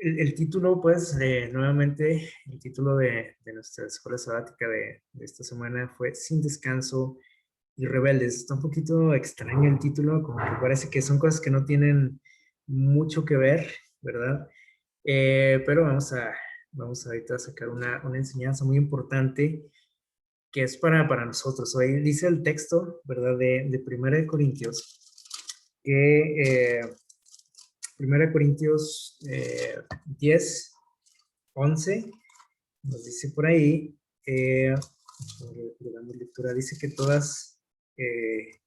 el título, pues, nuevamente, el título de nuestra escuela sabática de esta semana fue Sin Descanso y Rebeldes. Está un poquito extraño el título, como que parece que son cosas que no tienen mucho que ver, ¿verdad? Pero vamos ahorita a sacar una enseñanza muy importante que es para nosotros. Hoy dice el texto, ¿verdad? De Primera de Corintios, que 1 Corintios 10, 11, nos dice por ahí, le damos lectura, dice que todas eh,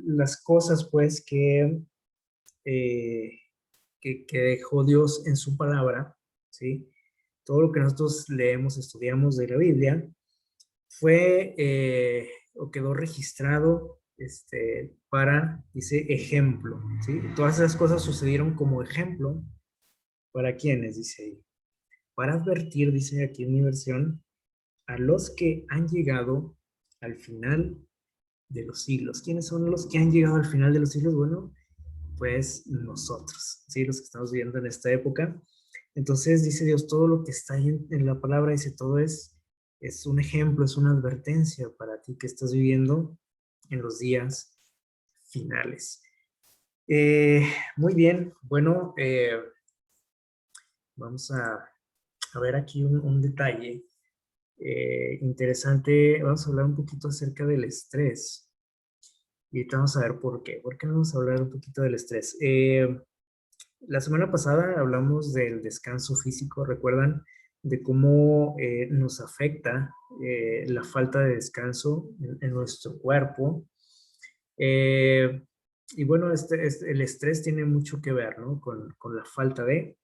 las cosas, pues, eh, que dejó Dios en su palabra, ¿sí? Todo lo que nosotros leemos, estudiamos de la Biblia, fue o quedó registrado para, dice, ejemplo, ¿sí? Todas esas cosas sucedieron como ejemplo. ¿Para quiénes? Dice ahí. Para advertir, dice aquí en mi versión, a los que han llegado al final de los siglos. ¿Quiénes son los que han llegado al final de los siglos? Bueno, pues nosotros, ¿sí? Los que estamos viviendo en esta época. Entonces dice Dios, todo lo que está ahí en la palabra, dice, todo es un ejemplo, es una advertencia para ti que estás viviendo en los días finales. Muy bien, bueno, vamos a ver aquí un detalle interesante. Vamos a hablar un poquito acerca del estrés. Y ahorita vamos a ver por qué. ¿Por qué no vamos a hablar un poquito del estrés? La semana pasada hablamos del descanso físico, ¿recuerdan? De cómo nos afecta la falta de descanso en nuestro cuerpo. Eh, y bueno, el estrés tiene mucho que ver, ¿no? Con la falta de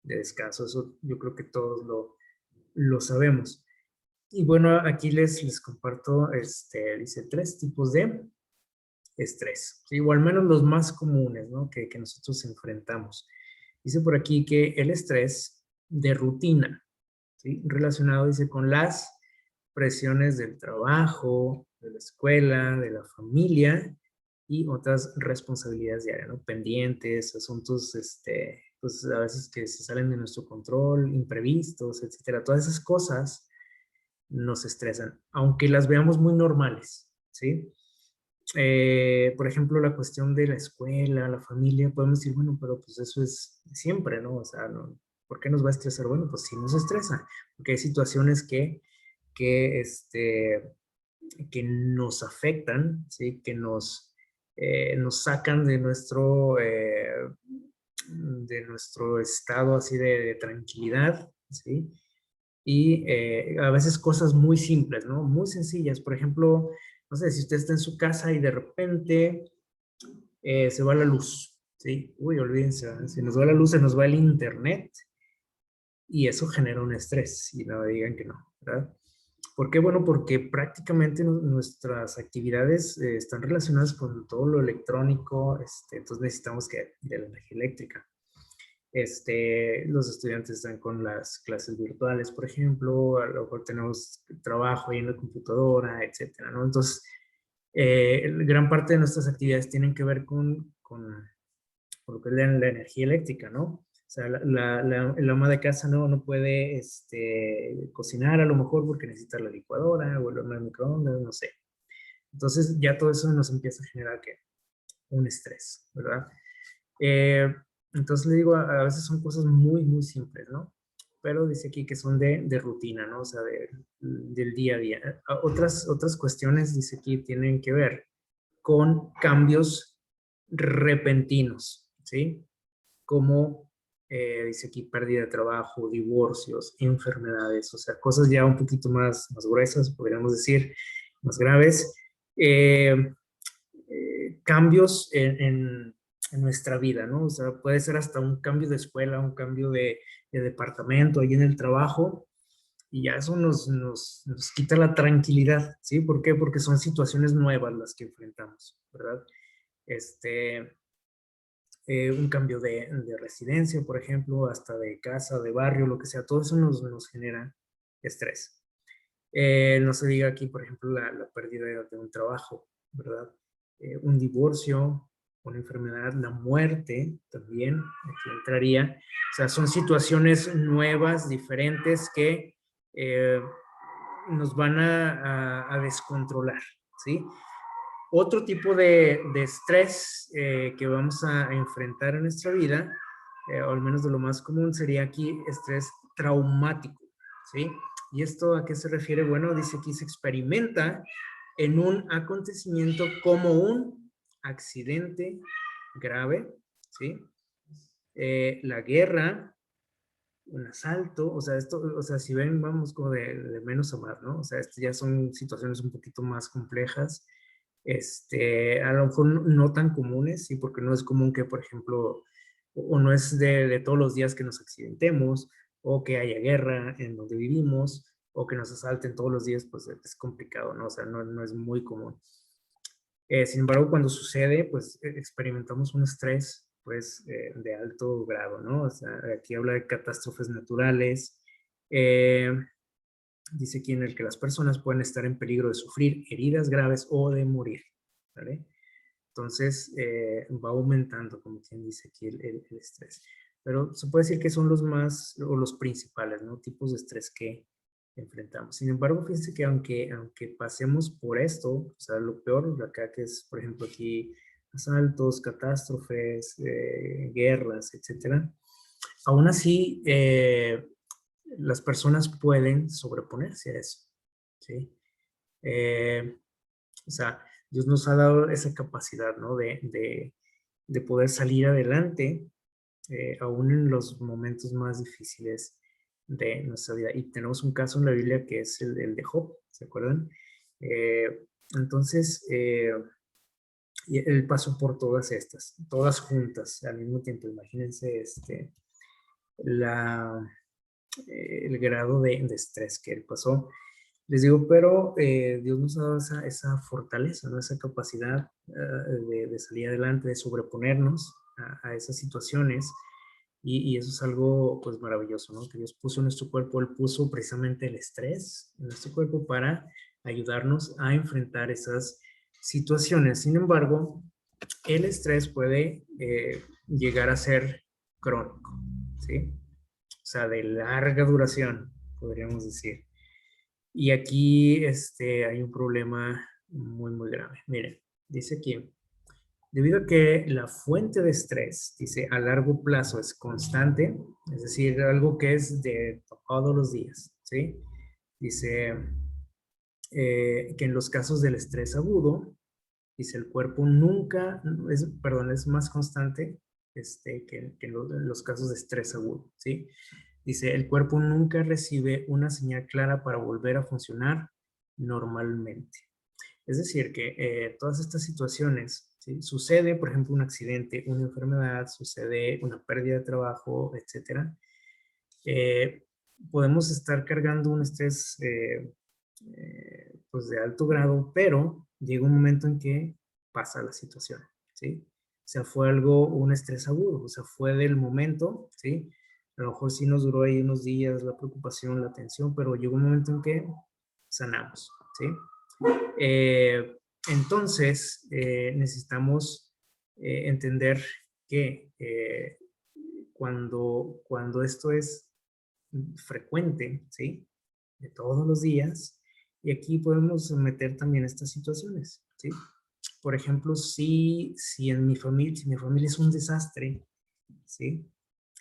descanso. Eso yo creo que todos lo sabemos. Y bueno, aquí les comparto, dice, 3 tipos de estrés, ¿sí? O al menos los más comunes, ¿no? Que nosotros enfrentamos. Dice por aquí que el estrés de rutina, ¿sí? Relacionado, dice, con las presiones del trabajo, de la escuela, de la familia y otras responsabilidades diarias, ¿no? Pendientes, asuntos, pues a veces que se salen de nuestro control, imprevistos, etcétera. Todas esas cosas nos estresan, aunque las veamos muy normales, ¿sí? Por ejemplo, la cuestión de la escuela, la familia, podemos decir, bueno, pero pues eso es siempre, ¿no? O sea, no, ¿por qué nos va a estresar? Bueno, pues sí nos estresa, porque hay situaciones que, que nos afectan, ¿sí? Que nos sacan de nuestro estado así de tranquilidad, ¿sí? Y a veces cosas muy simples, ¿no? Muy sencillas. Por ejemplo, no sé, si usted está en su casa y de repente se va la luz, ¿sí? Uy, olvídense, ¿verdad? Si nos va la luz, se nos va el internet y eso genera un estrés y no digan que no, ¿verdad? ¿Por qué? Bueno, porque prácticamente nuestras actividades están relacionadas con todo lo electrónico, entonces necesitamos que de la energía eléctrica. Los estudiantes están con las clases virtuales, por ejemplo, a lo mejor tenemos trabajo ahí en la computadora, etcétera, ¿no? Entonces, gran parte de nuestras actividades tienen que ver con lo que es la energía eléctrica, ¿no? O sea, el ama de casa no puede cocinar a lo mejor porque necesita la licuadora o el horno de microondas, no sé. Entonces, ya todo eso nos empieza a generar ¿qué? Un estrés, ¿verdad? Eh, entonces le digo, veces son cosas muy, muy simples, ¿no? Pero dice aquí que son de rutina, ¿no? O sea, del día a día. Otras cuestiones, dice aquí, tienen que ver con cambios repentinos, ¿sí? Como, dice aquí, pérdida de trabajo, divorcios, enfermedades, o sea, cosas ya un poquito más gruesas, podríamos decir, más graves. Eh, Cambios en nuestra vida, ¿no? O sea, puede ser hasta un cambio de escuela, un cambio de departamento ahí en el trabajo, y ya eso nos quita la tranquilidad, ¿sí? ¿Por qué? Porque son situaciones nuevas las que enfrentamos, ¿verdad? Este, un cambio de residencia, por ejemplo, hasta de casa, de barrio, lo que sea, todo eso nos genera estrés. No se diga aquí, por ejemplo, la pérdida de un trabajo, ¿verdad? Un divorcio, una enfermedad, la muerte también, aquí entraría. O sea, son situaciones nuevas, diferentes, que nos van a descontrolar, ¿sí? Otro tipo de estrés que vamos a enfrentar en nuestra vida, o al menos de lo más común, sería aquí estrés traumático, ¿sí? ¿Y esto a qué se refiere? Bueno, dice aquí se experimenta en un acontecimiento como un accidente grave, ¿sí? La guerra, un asalto, o sea, esto, o sea, si ven, vamos como de menos a más, ¿no? O sea, ya son situaciones un poquito más complejas, a lo mejor no tan comunes, sí, porque no es común que, por ejemplo, o no es de todos los días que nos accidentemos, o que haya guerra en donde vivimos, o que nos asalten todos los días, pues es complicado, ¿no? O sea, no es muy común. Sin embargo, cuando sucede, pues experimentamos un estrés, pues, de alto grado, ¿no? O sea, aquí habla de catástrofes naturales. Eh, Dice aquí en el que las personas pueden estar en peligro de sufrir heridas graves o de morir, ¿vale? Entonces, va aumentando, como quien dice aquí, el estrés. Pero se puede decir que son los más, o los principales, ¿no? Tipos de estrés que enfrentamos. Sin embargo, fíjense que aunque pasemos por esto, o sea, lo peor acá que es, por ejemplo, aquí asaltos, catástrofes, guerras, etcétera, aún así, las personas pueden sobreponerse a eso, ¿sí? Eh, o sea, Dios nos ha dado esa capacidad, ¿no? De poder salir adelante, aún en los momentos más difíciles de nuestra vida. Y tenemos un caso en la Biblia que es el de Job, ¿se acuerdan? Entonces, y él pasó por todas estas, todas juntas al mismo tiempo. Imagínense la, el grado de estrés que él pasó. Les digo, pero Dios nos ha dado esa fortaleza, ¿no? Esa capacidad de salir adelante, de sobreponernos a esas situaciones. Y eso es algo, pues, maravilloso, ¿no? Que Dios puso en nuestro cuerpo, Él puso precisamente el estrés en nuestro cuerpo para ayudarnos a enfrentar esas situaciones. Sin embargo, el estrés puede llegar a ser crónico, ¿sí? O sea, de larga duración, podríamos decir. Y aquí hay un problema muy, muy grave. Miren, dice aquí, debido a que la fuente de estrés, dice, a largo plazo es constante, es decir, algo que es de todos los días, ¿sí? Dice que en los casos del estrés agudo, dice, el cuerpo nunca, perdón, es más constante que en los casos de estrés agudo, ¿sí? Dice, el cuerpo nunca recibe una señal clara para volver a funcionar normalmente. Es decir, que todas estas situaciones, ¿sí? Sucede, por ejemplo, un accidente, una enfermedad, sucede una pérdida de trabajo, etcétera. Eh, Podemos estar cargando un estrés pues de alto grado, pero llega un momento en que pasa la situación, ¿sí? O sea, fue algo, un estrés agudo, o sea, fue del momento, ¿sí? A lo mejor sí nos duró ahí unos días la preocupación, la tensión, pero llegó un momento en que sanamos, ¿sí? Entonces, necesitamos entender que cuando esto es frecuente, ¿sí? De todos los días, y aquí podemos meter también estas situaciones, ¿sí? Por ejemplo, si en mi familia, si mi familia es un desastre, ¿sí?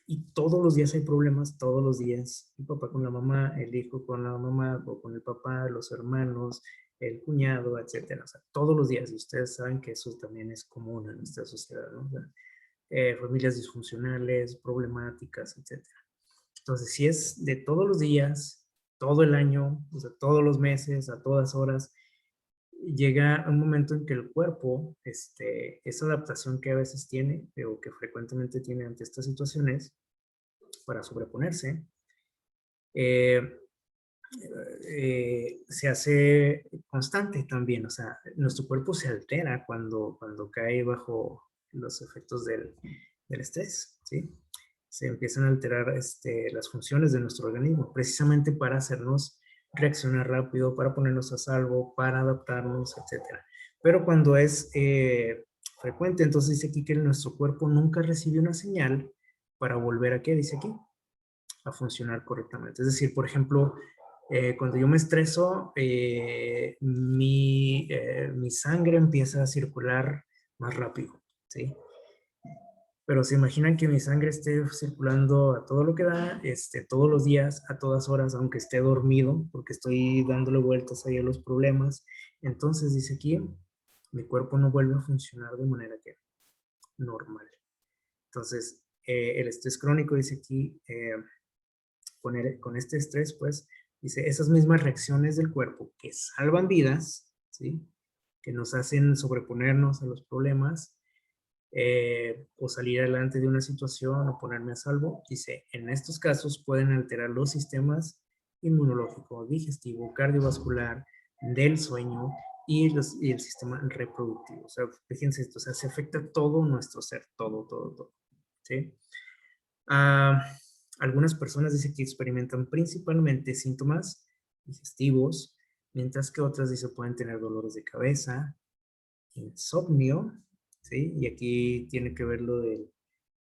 Y todos los días hay problemas, todos los días. El papá con la mamá, el hijo con la mamá, o con el papá, los hermanos, el cuñado, etcétera. O sea, todos los días. Y ustedes saben que eso también es común en nuestra sociedad, ¿no? O sea, familias disfuncionales, problemáticas, etcétera. Entonces, si es de todos los días, todo el año, o sea, todos los meses, a todas horas, llega un momento en que el cuerpo, esa adaptación que a veces tiene, o que frecuentemente tiene ante estas situaciones, para sobreponerse, eh, se hace constante también. O sea, nuestro cuerpo se altera cuando cae bajo los efectos del estrés, ¿sí? Se empiezan a alterar las funciones de nuestro organismo, precisamente para hacernos reaccionar rápido, para ponernos a salvo, para adaptarnos, etcétera. Pero cuando es frecuente. Entonces dice aquí que nuestro cuerpo nunca recibe una señal para volver a, ¿qué dice aquí? A funcionar correctamente. Es decir, por ejemplo, cuando yo me estreso, mi sangre empieza a circular más rápido, ¿sí? Pero se imaginan que mi sangre esté circulando a todo lo que da, todos los días, a todas horas, aunque esté dormido, porque estoy dándole vueltas ahí a los problemas. Entonces, dice aquí, mi cuerpo no vuelve a funcionar de manera que normal. Entonces, el estrés crónico, dice aquí, con este estrés, pues, dice, esas mismas reacciones del cuerpo que salvan vidas, ¿sí? Que nos hacen sobreponernos a los problemas, o salir adelante de una situación o ponerme a salvo, dice, en estos casos pueden alterar los sistemas inmunológico, digestivo, cardiovascular, del sueño y el sistema reproductivo. O sea, fíjense esto, o sea, se afecta todo nuestro ser, todo, ¿sí? Ah, algunas personas dicen que experimentan principalmente síntomas digestivos, mientras que otras dicen pueden tener dolores de cabeza, insomnio, ¿sí? Y aquí tiene que ver lo de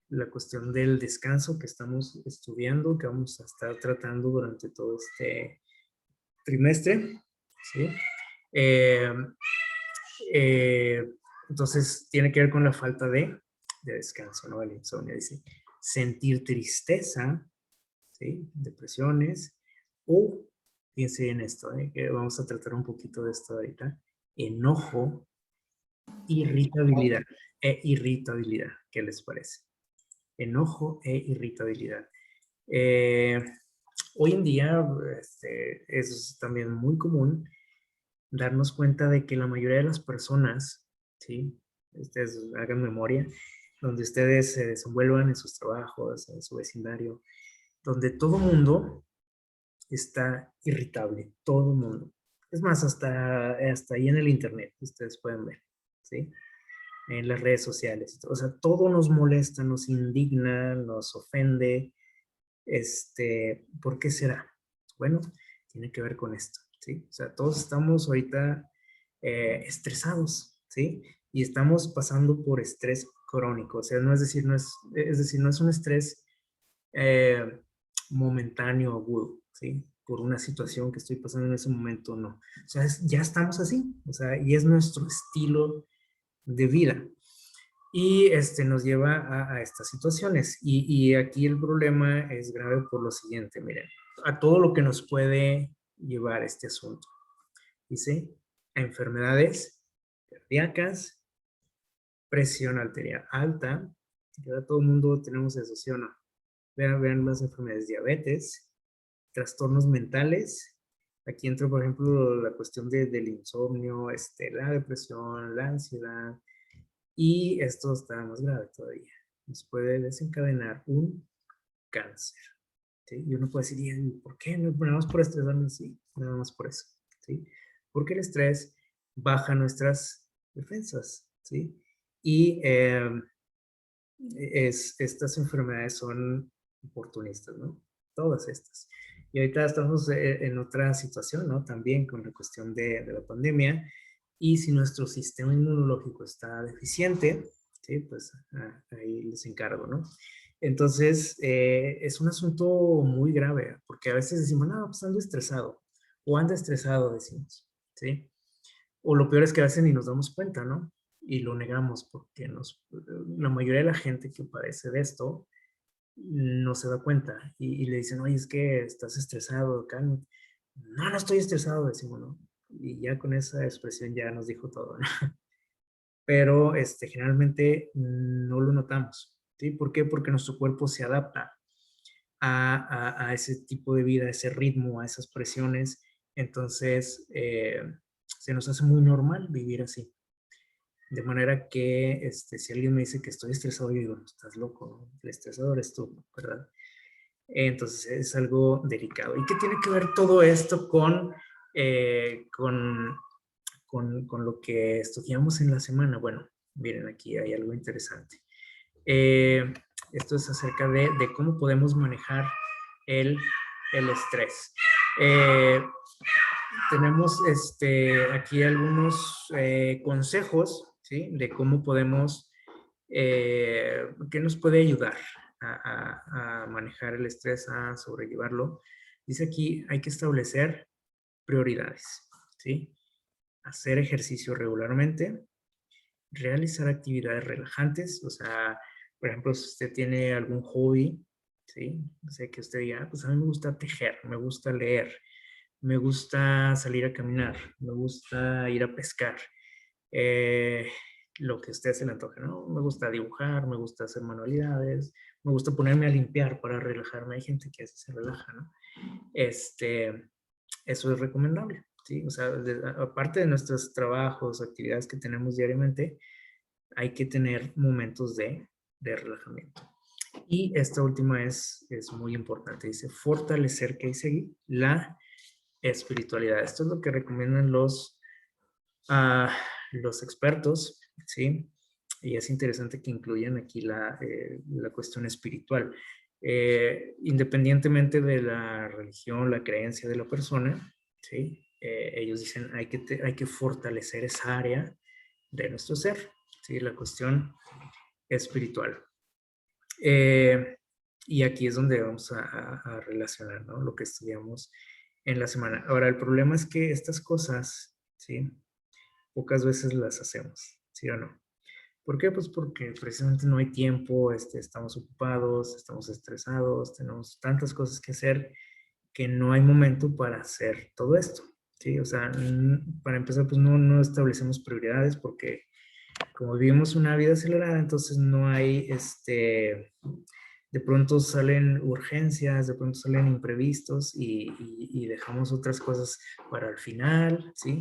la cuestión del descanso que estamos estudiando, que vamos a estar tratando durante todo este trimestre, ¿sí? Eh, eh, entonces, tiene que ver con la falta de descanso, ¿no? El insomnio, dice. Sentir tristeza, ¿sí? Depresiones, o, fíjense en esto, que vamos a tratar un poquito de esto ahorita, enojo, irritabilidad irritabilidad. ¿Qué les parece? Enojo e irritabilidad. Eh, Hoy en día es también muy común darnos cuenta de que la mayoría de las personas, ¿sí? Ustedes hagan memoria, donde ustedes se desenvuelvan en sus trabajos, en su vecindario, donde todo mundo está irritable, todo mundo. Es más, hasta ahí en el internet, ustedes pueden ver, ¿sí? En las redes sociales. O sea, todo nos molesta, nos indigna, nos ofende. ¿Por qué será? Bueno, tiene que ver con esto, ¿sí? O sea, todos estamos ahorita estresados, ¿sí? Y estamos pasando por estrés crónico. O sea, no es decir, no es un estrés eh, momentáneo, agudo, ¿sí? Por una situación que estoy pasando en ese momento, no. O sea, ya estamos así, o sea, y es nuestro estilo de vida. Y nos lleva a estas situaciones. Y aquí el problema es grave por lo siguiente, miren, a todo lo que nos puede llevar este asunto. Dice, a enfermedades cardíacas, presión arterial alta, que ahora todo el mundo tenemos eso, ¿sí o no? Vean las enfermedades, diabetes, trastornos mentales. Aquí entra, por ejemplo, la cuestión del insomnio, la depresión, la ansiedad, y esto está más grave todavía. Nos puede desencadenar un cáncer, ¿sí? Y uno puede decir, ¿y por qué? ¿No? Nada más por estresarnos, sí, nada más por eso, ¿sí? Porque el estrés baja nuestras defensas, ¿sí? Y estas enfermedades son oportunistas, ¿no? Todas estas. Y ahorita estamos en otra situación, ¿no? También con la cuestión de la pandemia. Y si nuestro sistema inmunológico está deficiente, ¿sí? Pues ahí les encargo, ¿no? Entonces, es un asunto muy grave, porque a veces decimos, no, pues ando estresado, o anda estresado, decimos, ¿sí? O lo peor es que a veces ni nos damos cuenta, ¿no? Y lo negamos porque la mayoría de la gente que padece de esto no se da cuenta y le dicen, oye, es que estás estresado, cálmate. No, no estoy estresado, decimos, ¿no? Y ya con esa expresión ya nos dijo todo, ¿no? Pero generalmente no lo notamos, ¿sí? ¿Por qué? Porque nuestro cuerpo se adapta a ese tipo de vida, a ese ritmo, a esas presiones. Entonces, se nos hace muy normal vivir así. De manera que si alguien me dice que estoy estresado, yo digo, no, estás loco, ¿no? El estresador eres tú, ¿verdad? Entonces es algo delicado. ¿Y qué tiene que ver todo esto con lo que estudiamos en la semana? Bueno, miren, aquí hay algo interesante. Eh, Esto es acerca de cómo podemos manejar el, el estrés. Tenemos aquí algunos consejos ¿sí? De cómo podemos, qué nos puede ayudar a manejar el estrés, a sobrellevarlo. Dice aquí, hay que establecer prioridades, ¿sí? Hacer ejercicio regularmente, realizar actividades relajantes, o sea, por ejemplo, si usted tiene algún hobby, ¿sí? O sea, que usted diga, pues a mí me gusta tejer, me gusta leer, me gusta salir a caminar, me gusta ir a pescar, eh, lo que a usted se le antoje, ¿no? Me gusta dibujar, me gusta hacer manualidades, me gusta ponerme a limpiar para relajarme. Hay gente que así se relaja, ¿no? Eso es recomendable, ¿sí? O sea, aparte de nuestros trabajos, actividades que tenemos diariamente, hay que tener momentos de relajamiento. Y esta última es muy importante, dice fortalecer, que dice la espiritualidad. Esto es lo que recomiendan los expertos, ¿sí? Y es interesante que incluyan aquí la cuestión espiritual. Independientemente de la religión, la creencia de la persona, ¿sí? Ellos dicen hay que fortalecer esa área de nuestro ser, ¿sí? La cuestión espiritual. Y aquí es donde vamos a relacionar, ¿no? Lo que estudiamos en la semana. Ahora, el problema es que estas cosas, ¿sí? Pocas veces las hacemos, ¿sí o no? ¿Por qué? Pues porque precisamente no hay tiempo, estamos ocupados, estamos estresados, tenemos tantas cosas que hacer que no hay momento para hacer todo esto, ¿sí? O sea, para empezar, pues no establecemos prioridades porque como vivimos una vida acelerada, entonces no hay, de pronto salen urgencias, de pronto salen imprevistos y dejamos otras cosas para el final, ¿sí?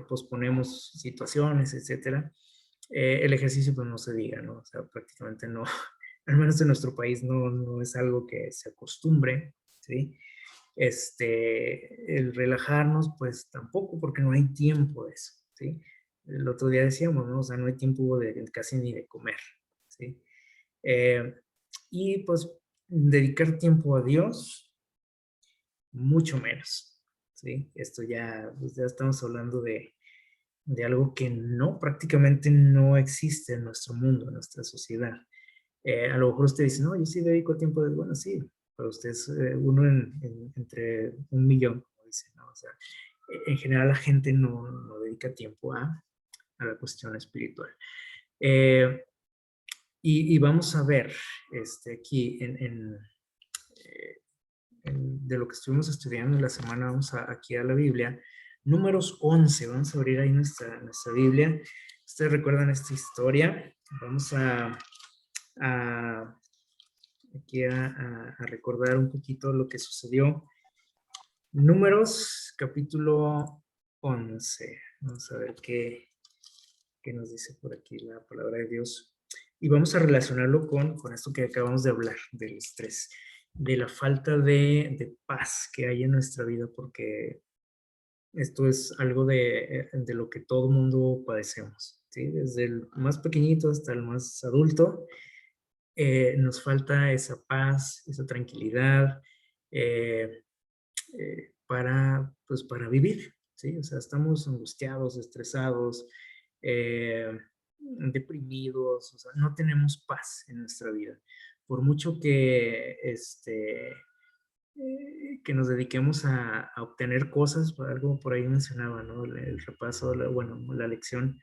Posponemos situaciones, etcétera. El ejercicio, pues no se diga, ¿no? O sea, prácticamente no, al menos en nuestro país no es algo que se acostumbre, ¿sí? El relajarnos, pues tampoco, porque no hay tiempo de eso, ¿sí? El otro día decíamos, ¿no? O sea, no hay tiempo casi ni de comer, ¿sí? Eh, y pues dedicar tiempo a Dios, mucho menos, ¿sí? Esto ya, pues, ya estamos hablando de algo que no, prácticamente no existe en nuestro mundo, en nuestra sociedad. A lo mejor usted dice, no, yo sí dedico tiempo de, bueno, sí, pero usted es uno entre un millón, como dice, ¿no? O sea, en general la gente no dedica tiempo a la cuestión espiritual. Eh, y vamos a ver aquí de lo que estuvimos estudiando en la semana, vamos aquí a la Biblia, números 11, vamos a abrir ahí nuestra Biblia. Ustedes recuerdan esta historia, vamos a aquí a recordar un poquito lo que sucedió. Números, capítulo 11. Vamos a ver qué nos dice por aquí la palabra de Dios. Y vamos a relacionarlo con esto que acabamos de hablar, del estrés, de la falta de paz que hay en nuestra vida, porque esto es algo de lo que todo mundo padecemos, ¿sí? Desde el más pequeñito hasta el más adulto, nos falta esa paz, esa tranquilidad eh, pues, para vivir, ¿sí? O sea, estamos angustiados, estresados, deprimidos, o sea, no tenemos paz en nuestra vida. Por mucho que nos dediquemos a obtener cosas, por algo por ahí mencionaba, ¿no? El repaso, bueno, la lección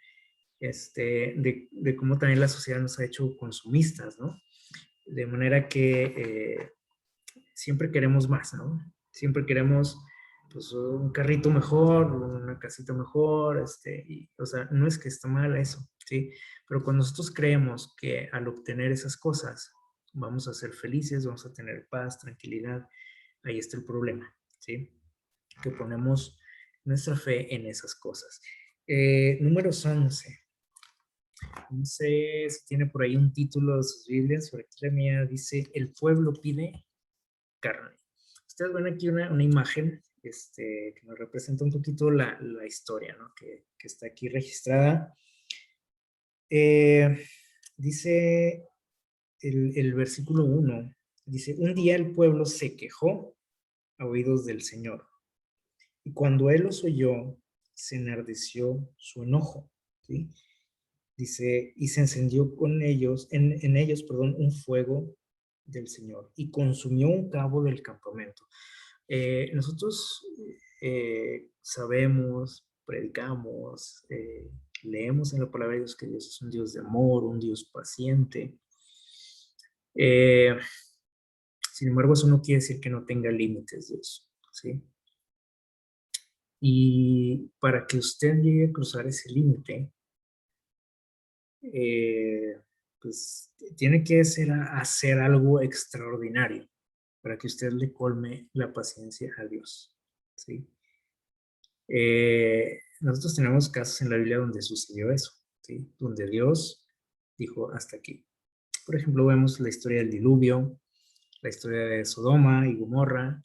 de cómo también la sociedad nos ha hecho consumistas, ¿no? De manera que siempre queremos más, ¿no? Siempre queremos pues un carrito mejor, una casita mejor, o sea, no es que está mal eso, ¿sí? Pero cuando nosotros creemos que al obtener esas cosas vamos a ser felices, vamos a tener paz, tranquilidad, ahí está el problema, ¿sí? Que ponemos nuestra fe en esas cosas. Números 11. No sé si tiene por ahí un título de sus Biblias, sobre aquí la mía dice, el pueblo pide carne. Ustedes ven aquí una imagen que nos representa un poquito la historia, ¿no? Que está aquí registrada. Dice el versículo 1, dice, un día el pueblo se quejó a oídos del Señor, y cuando él los oyó, se enardeció su enojo. ¿sí? Dice, y se encendió con ellos, en ellos, perdón, un fuego del Señor y consumió un cabo del campamento. Nosotros sabemos, predicamos, leemos en la palabra de Dios que Dios es un Dios de amor, un Dios paciente. Eh, Sin embargo, eso no quiere decir que no tenga límites Dios, ¿sí? Y para que usted llegue a cruzar ese límite, eh, pues tiene que hacer algo extraordinario para que usted le colme la paciencia a Dios, ¿sí? Nosotros tenemos casos en la Biblia donde sucedió eso, ¿sí? Donde Dios dijo hasta aquí. Por ejemplo, vemos la historia del diluvio, la historia de Sodoma y Gomorra.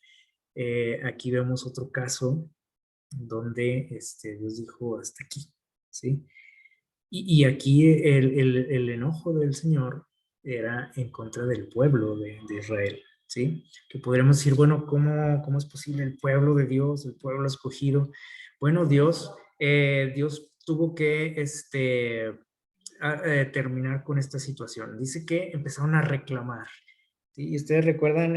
Aquí vemos otro caso donde Dios dijo hasta aquí, ¿sí? Y aquí el enojo del Señor era en contra del pueblo de Israel, ¿sí? Que podríamos decir, bueno, ¿cómo es posible el pueblo de Dios, el pueblo escogido? Bueno, Dios tuvo que terminar con esta situación. Dice que empezaron a reclamar, ¿sí? Y ustedes recuerdan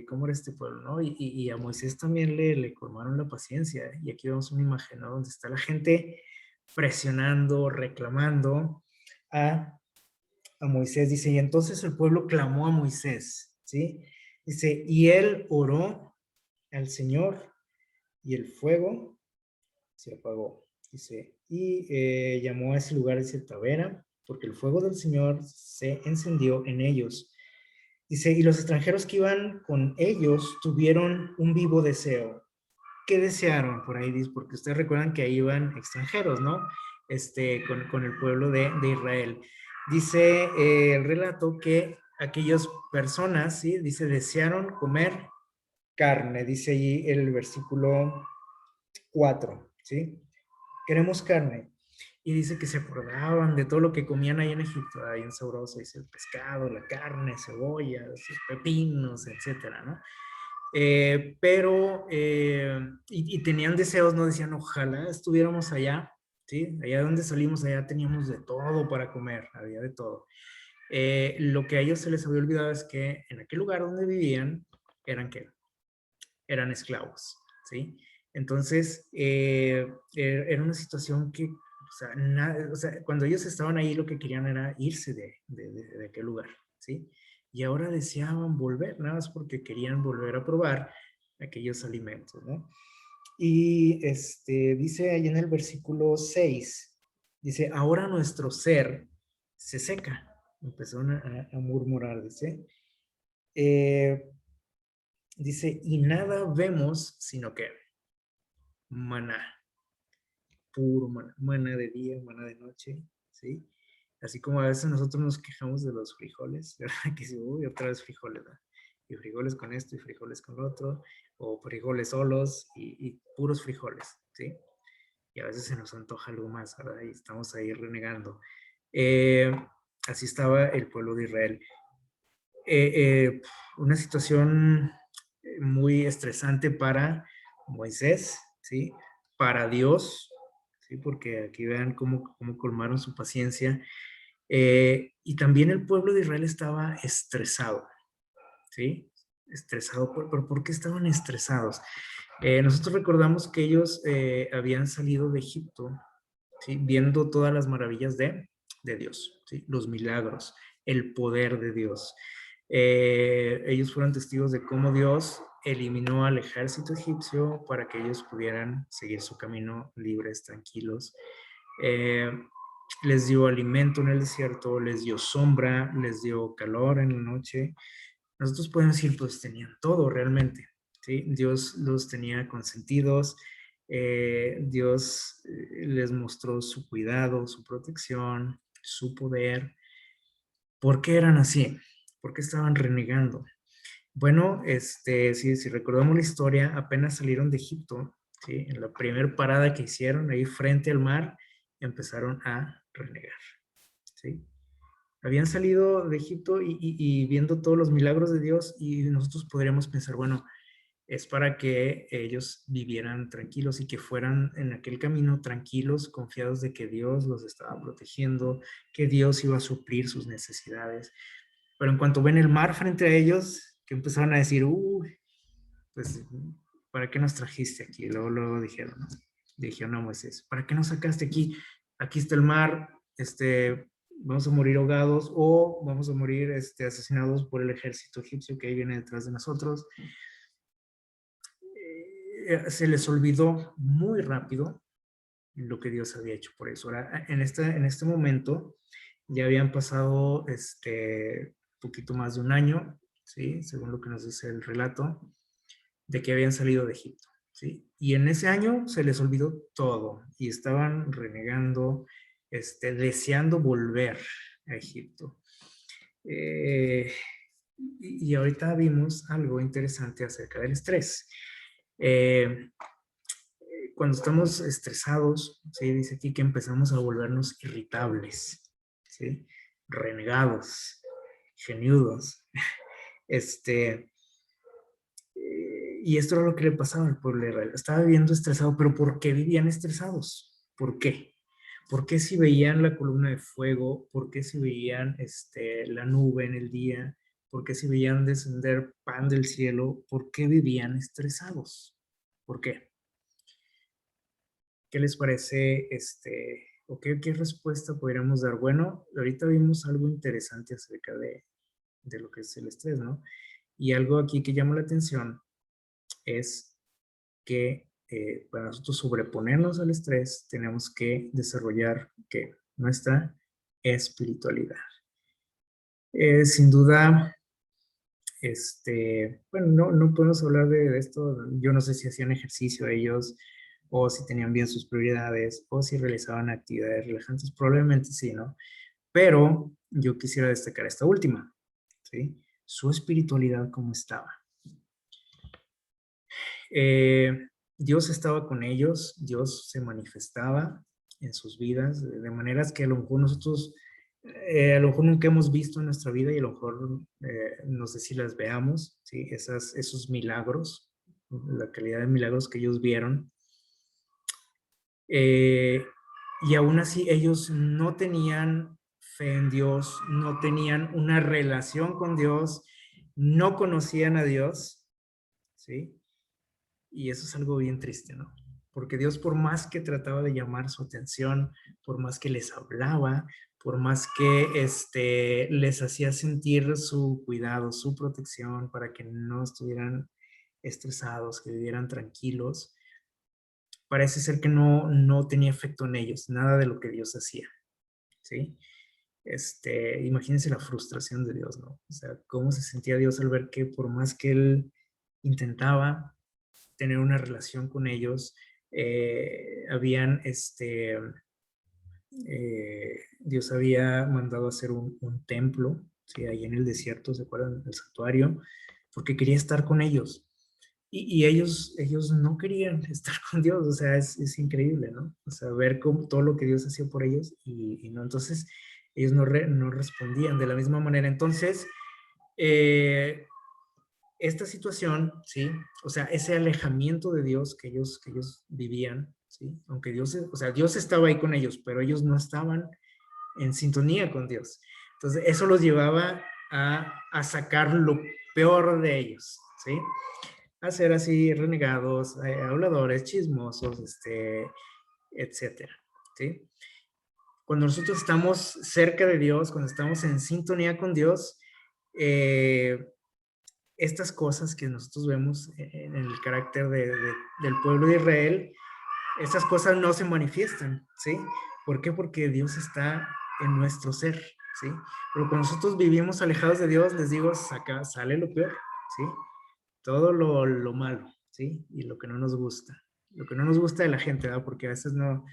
cómo era este pueblo, ¿no? Y a Moisés también le colmaron la paciencia. Y aquí vemos una imagen, ¿no? Donde está la gente presionando, reclamando a, a Moisés. Dice, y entonces el pueblo clamó a Moisés, ¿sí? Dice, y él oró al Señor y el fuego se apagó. Dice, y llamó a ese lugar, dice, Tavera, porque el fuego del Señor se encendió en ellos. Dice, y los extranjeros que iban con ellos tuvieron un vivo deseo. ¿Qué desearon por ahí? Dice, porque ustedes recuerdan que ahí iban extranjeros, ¿no? Con el pueblo de Israel. Dice el relato que aquellas personas, ¿sí? Dice, desearon comer carne, dice allí el versículo 4, ¿sí? Queremos carne. Y dice que se acordaban de todo lo que comían ahí en Egipto, ahí en sabroso, dice el pescado, la carne, cebollas, pepinos, etcétera, ¿no? Y tenían deseos, no decían, ojalá estuviéramos allá, ¿sí? Allá donde salimos, allá teníamos de todo para comer, había de todo. Lo que a ellos se les había olvidado es que en aquel lugar donde vivían, ¿eran qué? Eran esclavos, ¿sí? Entonces, era una situación que, o sea, cuando ellos estaban ahí, lo que querían era irse de aquel lugar, ¿sí? Y ahora deseaban volver, nada más porque querían volver a probar aquellos alimentos, ¿no? Y dice ahí en el versículo 6, dice, ahora nuestro ser se seca. Empezaron a murmurar, dice. Eh, Dice, y nada vemos sino que maná, puro maná, maná de día, maná de noche, ¿sí? Así como a veces nosotros nos quejamos de los frijoles, ¿verdad? Que si, uy, otra vez frijoles, ¿verdad? Y frijoles con esto y frijoles con lo otro, o frijoles solos y puros frijoles, ¿sí? Y a veces se nos antoja algo más, ¿verdad? Y estamos ahí renegando. Eh, Así estaba el pueblo de Israel. Una situación muy estresante para Moisés, ¿sí? Para Dios, ¿sí? Porque aquí vean cómo colmaron su paciencia. Y también el pueblo de Israel estaba estresado, ¿sí? Estresado, pero ¿por qué estaban estresados? Nosotros recordamos que ellos habían salido de Egipto, ¿sí? Viendo todas las maravillas de Dios, ¿sí? Los milagros, el poder de Dios. Ellos fueron testigos de cómo Dios eliminó al ejército egipcio para que ellos pudieran seguir su camino libres, tranquilos. Eh, Les dio alimento en el desierto, les dio sombra, les dio calor en la noche. Nosotros podemos decir, pues tenían todo realmente, ¿sí? Dios los tenía consentidos, Dios les mostró su cuidado, su protección, su poder. ¿Por qué eran así? ¿Por qué estaban renegando? Bueno, si recordamos la historia, apenas salieron de Egipto, ¿sí? En la primera parada que hicieron ahí frente al mar, empezaron a renegar, ¿sí? Habían salido de Egipto y viendo todos los milagros de Dios y nosotros podríamos pensar, bueno, es para que ellos vivieran tranquilos y que fueran en aquel camino tranquilos, confiados de que Dios los estaba protegiendo, que Dios iba a suplir sus necesidades. Pero en cuanto ven el mar frente a ellos, que empezaron a decir, uy, pues, ¿para qué nos trajiste aquí? Luego dijeron, ¿no? Dijeron a Moisés, ¿para qué nos sacaste aquí? Aquí está el mar, vamos a morir ahogados o vamos a morir asesinados por el ejército egipcio que ahí viene detrás de nosotros. Se les olvidó muy rápido lo que Dios había hecho por eso. Ahora, en este momento ya habían pasado poquito más de un año, ¿sí? Según lo que nos dice el relato, de que habían salido de Egipto, ¿sí? Y en ese año se les olvidó todo y estaban renegando, deseando volver a Egipto. Y ahorita vimos algo interesante acerca del estrés. Eh, Cuando estamos estresados, ¿sí? Dice aquí que empezamos a volvernos irritables, ¿sí? Renegados, geniudos. Y esto era lo que le pasaba al pueblo de Israel. Estaba viviendo estresado, pero ¿por qué vivían estresados? ¿Por qué? ¿Por qué si veían la columna de fuego? ¿Por qué si veían la nube en el día? ¿Por qué si veían descender pan del cielo? ¿Por qué vivían estresados? ¿Por qué? ¿Qué les parece, o qué respuesta podríamos dar? Bueno, ahorita vimos algo interesante acerca de lo que es el estrés, ¿no? Y algo aquí que llama la atención es que para nosotros sobreponernos al estrés tenemos que desarrollar ¿qué? Nuestra espiritualidad. Sin duda, bueno, no podemos hablar de esto. Yo no sé si hacían ejercicio ellos, o si tenían bien sus prioridades, o si realizaban actividades relajantes. Probablemente sí, ¿no? Pero yo quisiera destacar esta última, ¿sí? Su espiritualidad, ¿cómo estaba? Dios estaba con ellos, Dios se manifestaba en sus vidas de maneras que a lo mejor nosotros, a lo mejor nunca hemos visto en nuestra vida y a lo mejor no sé si las veamos, ¿sí? Esos milagros, la calidad de milagros que ellos vieron. Y aún así ellos no tenían fe en Dios, no tenían una relación con Dios, no conocían a Dios, ¿sí? Y eso es algo bien triste, ¿no? Porque Dios, por más que trataba de llamar su atención, por más que les hablaba, por más que les hacía sentir su cuidado, su protección para que no estuvieran estresados, que vivieran tranquilos, parece ser que no tenía efecto en ellos, nada de lo que Dios hacía, ¿sí? Imagínense la frustración de Dios, ¿no? O sea, cómo se sentía Dios al ver que por más que él intentaba tener una relación con ellos, habían, Dios había mandado hacer un templo, ¿sí? Ahí en el desierto, ¿se acuerdan? El santuario, porque quería estar con ellos. Y ellos no querían estar con Dios, o sea, es increíble, ¿no? O sea, ver cómo, todo lo que Dios hacía por ellos y no, entonces ellos no respondían de la misma manera. Entonces, esta situación, ¿sí? O sea, ese alejamiento de Dios que ellos vivían, ¿sí? Aunque Dios, o sea, Dios estaba ahí con ellos, pero ellos no estaban en sintonía con Dios. Entonces, eso los llevaba a sacar lo peor de ellos, ¿sí? A ser así renegados, habladores, chismosos, etcétera, ¿sí? Cuando nosotros estamos cerca de Dios, cuando estamos en sintonía con Dios, estas cosas que nosotros vemos en el carácter del pueblo de Israel, estas cosas no se manifiestan, ¿sí? ¿Por qué? Porque Dios está en nuestro ser, ¿sí? Pero cuando nosotros vivimos alejados de Dios, les digo, sale lo peor, ¿sí? Todo lo malo, ¿sí? Y lo que no nos gusta. Lo que no nos gusta de la gente, ¿verdad? Porque a veces no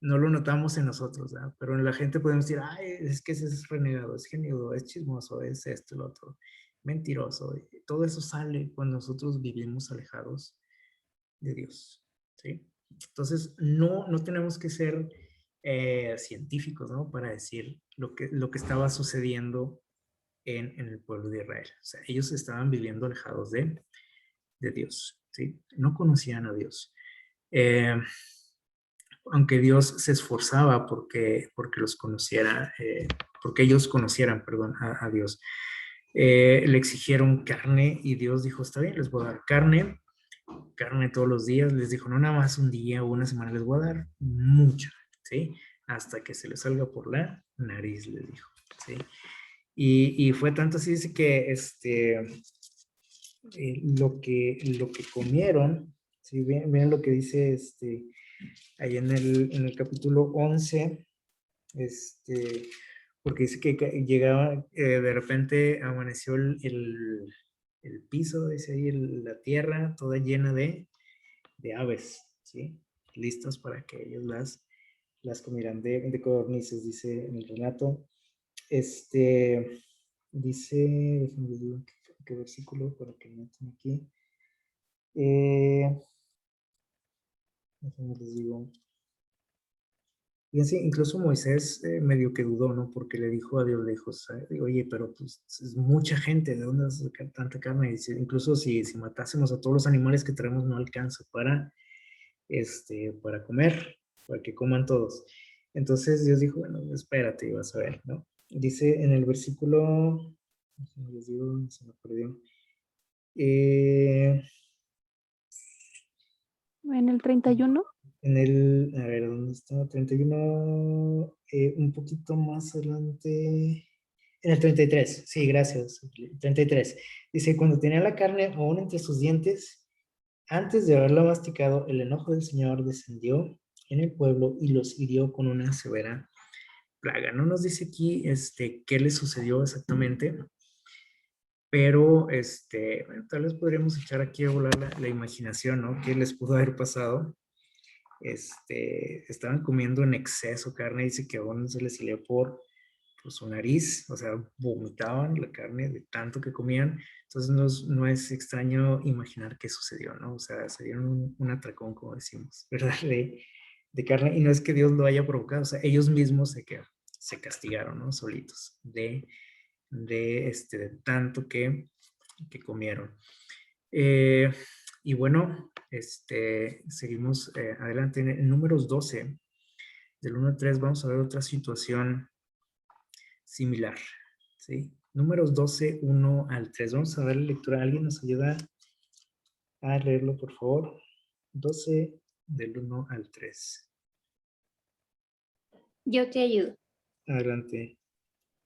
lo notamos en nosotros, ¿verdad? Pero en la gente podemos decir, ay, es que ese es renegado, es geniudo, es chismoso, es esto, lo otro, mentiroso. Todo eso sale cuando nosotros vivimos alejados de Dios, ¿sí? Entonces, no tenemos que ser científicos, ¿no? Para decir lo que estaba sucediendo en el pueblo de Israel. O sea, ellos estaban viviendo alejados de Dios. ¿sí? No conocían a Dios. Eh, Aunque Dios se esforzaba porque los conociera, porque ellos conocieran, perdón, a Dios. Le exigieron carne y Dios dijo, está bien, les voy a dar carne todos los días. Les dijo, no nada más un día o una semana, les voy a dar mucha, ¿sí? Hasta que se les salga por la nariz, les dijo, ¿sí? Y fue tanto así, dice que lo que comieron, ¿sí? Vean lo que dice ahí en el capítulo 11, porque dice que llegaba, de repente amaneció el piso, dice ahí, la tierra toda llena de aves, ¿sí? Listas para que ellos las comieran de codornices, dice en el relato. Dice, déjenme ver qué versículo para que me metan aquí. Déjenme les digo. Fíjense, incluso Moisés medio que dudó, ¿no? Porque le dijo a Dios, le dijo, oye, pero pues es mucha gente, ¿de dónde vas a sacar tanta carne? Y dice, incluso si matásemos a todos los animales que tenemos, no alcanza para comer, para que coman todos. Entonces Dios dijo, bueno, espérate y vas a ver, ¿no? Dice en el versículo, les digo, se me perdió. En el 31. A ver, ¿dónde está? 31, un poquito más adelante. En el 33, sí, gracias. 33. Dice, cuando tenía la carne aún entre sus dientes, antes de haberla masticado, el enojo del Señor descendió en el pueblo y los hirió con una severa plaga. No nos dice aquí qué le sucedió exactamente, pero bueno, tal vez podríamos echar aquí a volar la imaginación, ¿no? ¿Qué les pudo haber pasado? Estaban comiendo en exceso carne, dice que aún se les salía por su nariz, o sea, vomitaban la carne de tanto que comían. Entonces no es extraño imaginar qué sucedió, ¿no? O sea, se dieron un atracón, como decimos, ¿verdad? De carne, y no es que Dios lo haya provocado, o sea, ellos mismos se castigaron, ¿no? Solitos de tanto que comieron. Y bueno, seguimos adelante. En números 12, del 1 al 3, vamos a ver otra situación similar, ¿sí? Números 12, 1 al 3. Vamos a ver la lectura. ¿Alguien nos ayuda a leerlo, por favor? 12, del 1 al 3. Yo te ayudo. Adelante.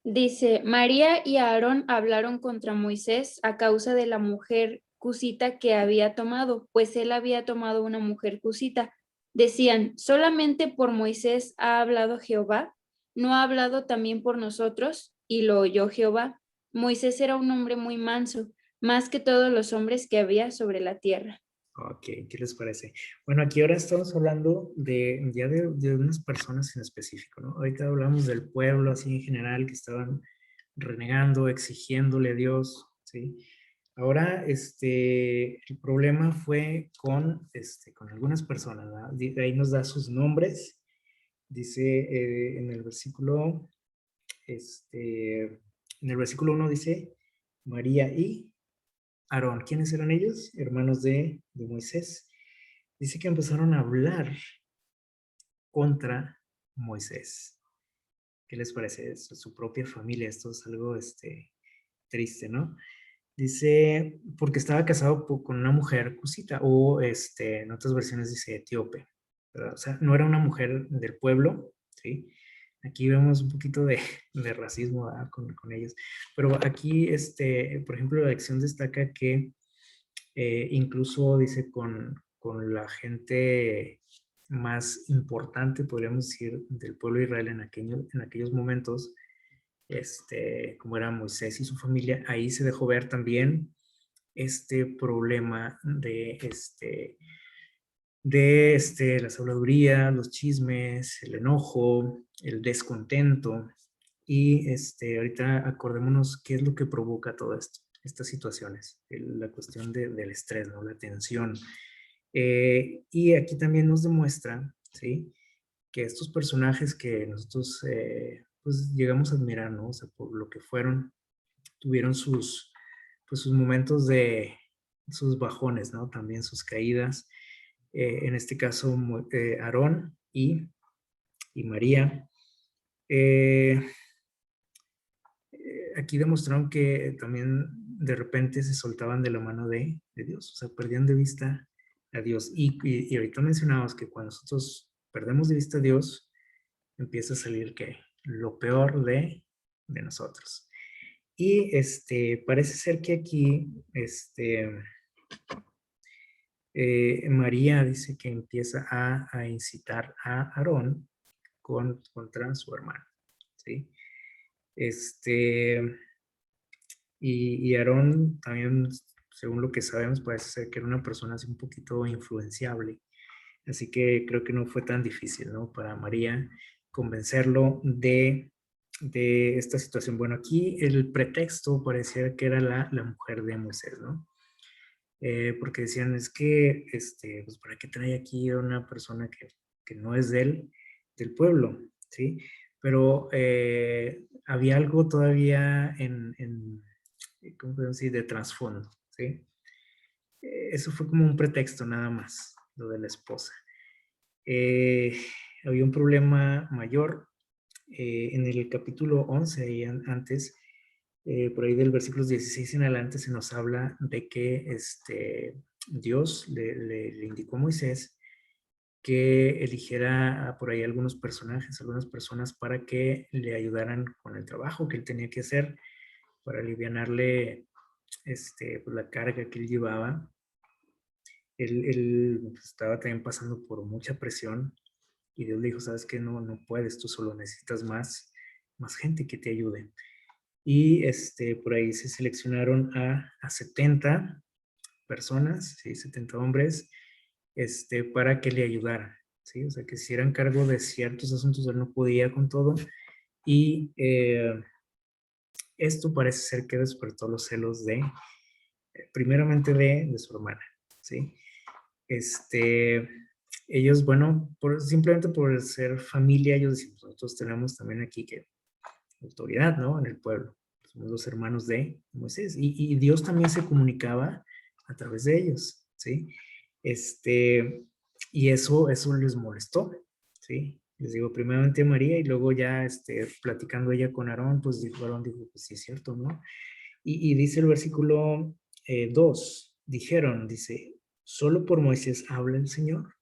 Dice, María y Aarón hablaron contra Moisés a causa de la mujer cusita que había tomado, pues él había tomado una mujer cusita. Decían, ¿solamente por Moisés ha hablado Jehová? ¿No ha hablado también por nosotros? Y lo oyó Jehová. Moisés era un hombre muy manso, más que todos los hombres que había sobre la tierra. Ok, ¿qué les parece? Bueno, aquí ahora estamos hablando de unas personas en específico, ¿no? Ahorita hablamos del pueblo así en general que estaban renegando, exigiéndole a Dios, ¿sí? Ahora, el problema fue con algunas personas, ¿verdad? De ahí nos da sus nombres. Dice en el versículo 1 dice María y Aarón. ¿Quiénes eran ellos? Hermanos de Moisés. Dice que empezaron a hablar contra Moisés. ¿Qué les parece? Es su propia familia. Esto es algo triste, ¿no? Dice, porque estaba casado con una mujer cusita, o en otras versiones dice etíope, ¿verdad? O sea, no era una mujer del pueblo, ¿sí? Aquí vemos un poquito de racismo, ¿verdad? Con ellos. Pero aquí, por ejemplo, la lección destaca que incluso dice con la gente más importante, podríamos decir, del pueblo de Israel en aquellos momentos, como era Moisés y su familia, ahí se dejó ver también este problema de la habladuría, los chismes, el enojo, el descontento. Y ahorita acordémonos qué es lo que provoca todo esto, estas situaciones, la cuestión del estrés, ¿no? La tensión. Y aquí también nos demuestra, ¿sí? Que estos personajes que nosotros pues llegamos a admirar, ¿no? O sea, por lo que fueron, tuvieron pues, sus momentos sus bajones, ¿no? También sus caídas. En este caso, Aarón y María. Aquí demostraron que también de repente se soltaban de la mano de Dios, o sea, perdían de vista a Dios. Y ahorita mencionamos que cuando nosotros perdemos de vista a Dios, empieza a salir que lo peor de nosotros. Y parece ser que aquí María dice que empieza a incitar a Aarón contra su hermano, ¿sí? Y Aarón también, según lo que sabemos, parece ser que era una persona así un poquito influenciable. Así que creo que no fue tan difícil, ¿no? Para María convencerlo de esta situación. Bueno, aquí el pretexto parecía que era la mujer de Moisés, ¿no? Porque decían, es que, pues, ¿para qué trae aquí a una persona que no es del pueblo? ¿Sí? Pero había algo todavía ¿cómo podemos decir?, de trasfondo, ¿sí? Eso fue como un pretexto nada más, lo de la esposa. Había un problema mayor. En el capítulo 11, y antes, por ahí del versículos 16 en adelante, se nos habla de que Dios le indicó a Moisés que eligiera por ahí algunos personajes, algunas personas para que le ayudaran con el trabajo que él tenía que hacer para alivianarle pues, la carga que él llevaba. Él pues, estaba también pasando por mucha presión y Dios le dijo, sabes que no puedes, tú solo necesitas más gente que te ayude. Y por ahí se seleccionaron a 70 personas, ¿sí? 70 hombres, para que le ayudaran, ¿sí? O sea, que se hicieran cargo de ciertos asuntos, él no podía con todo. Y esto parece ser que despertó los celos primeramente de su hermana, ¿sí? Ellos, bueno, simplemente por ser familia, ellos decimos, nosotros tenemos también aquí que autoridad, ¿no? En el pueblo. Somos los hermanos de Moisés. Y Dios también se comunicaba a través de ellos, ¿sí? Y eso les molestó, ¿sí? Les digo, primeramente a María y luego ya platicando ella con Aarón, pues Aarón dijo, pues sí es cierto, ¿no? Y dice el versículo 2, dijeron, dice, ¿solo por Moisés habla el Señor?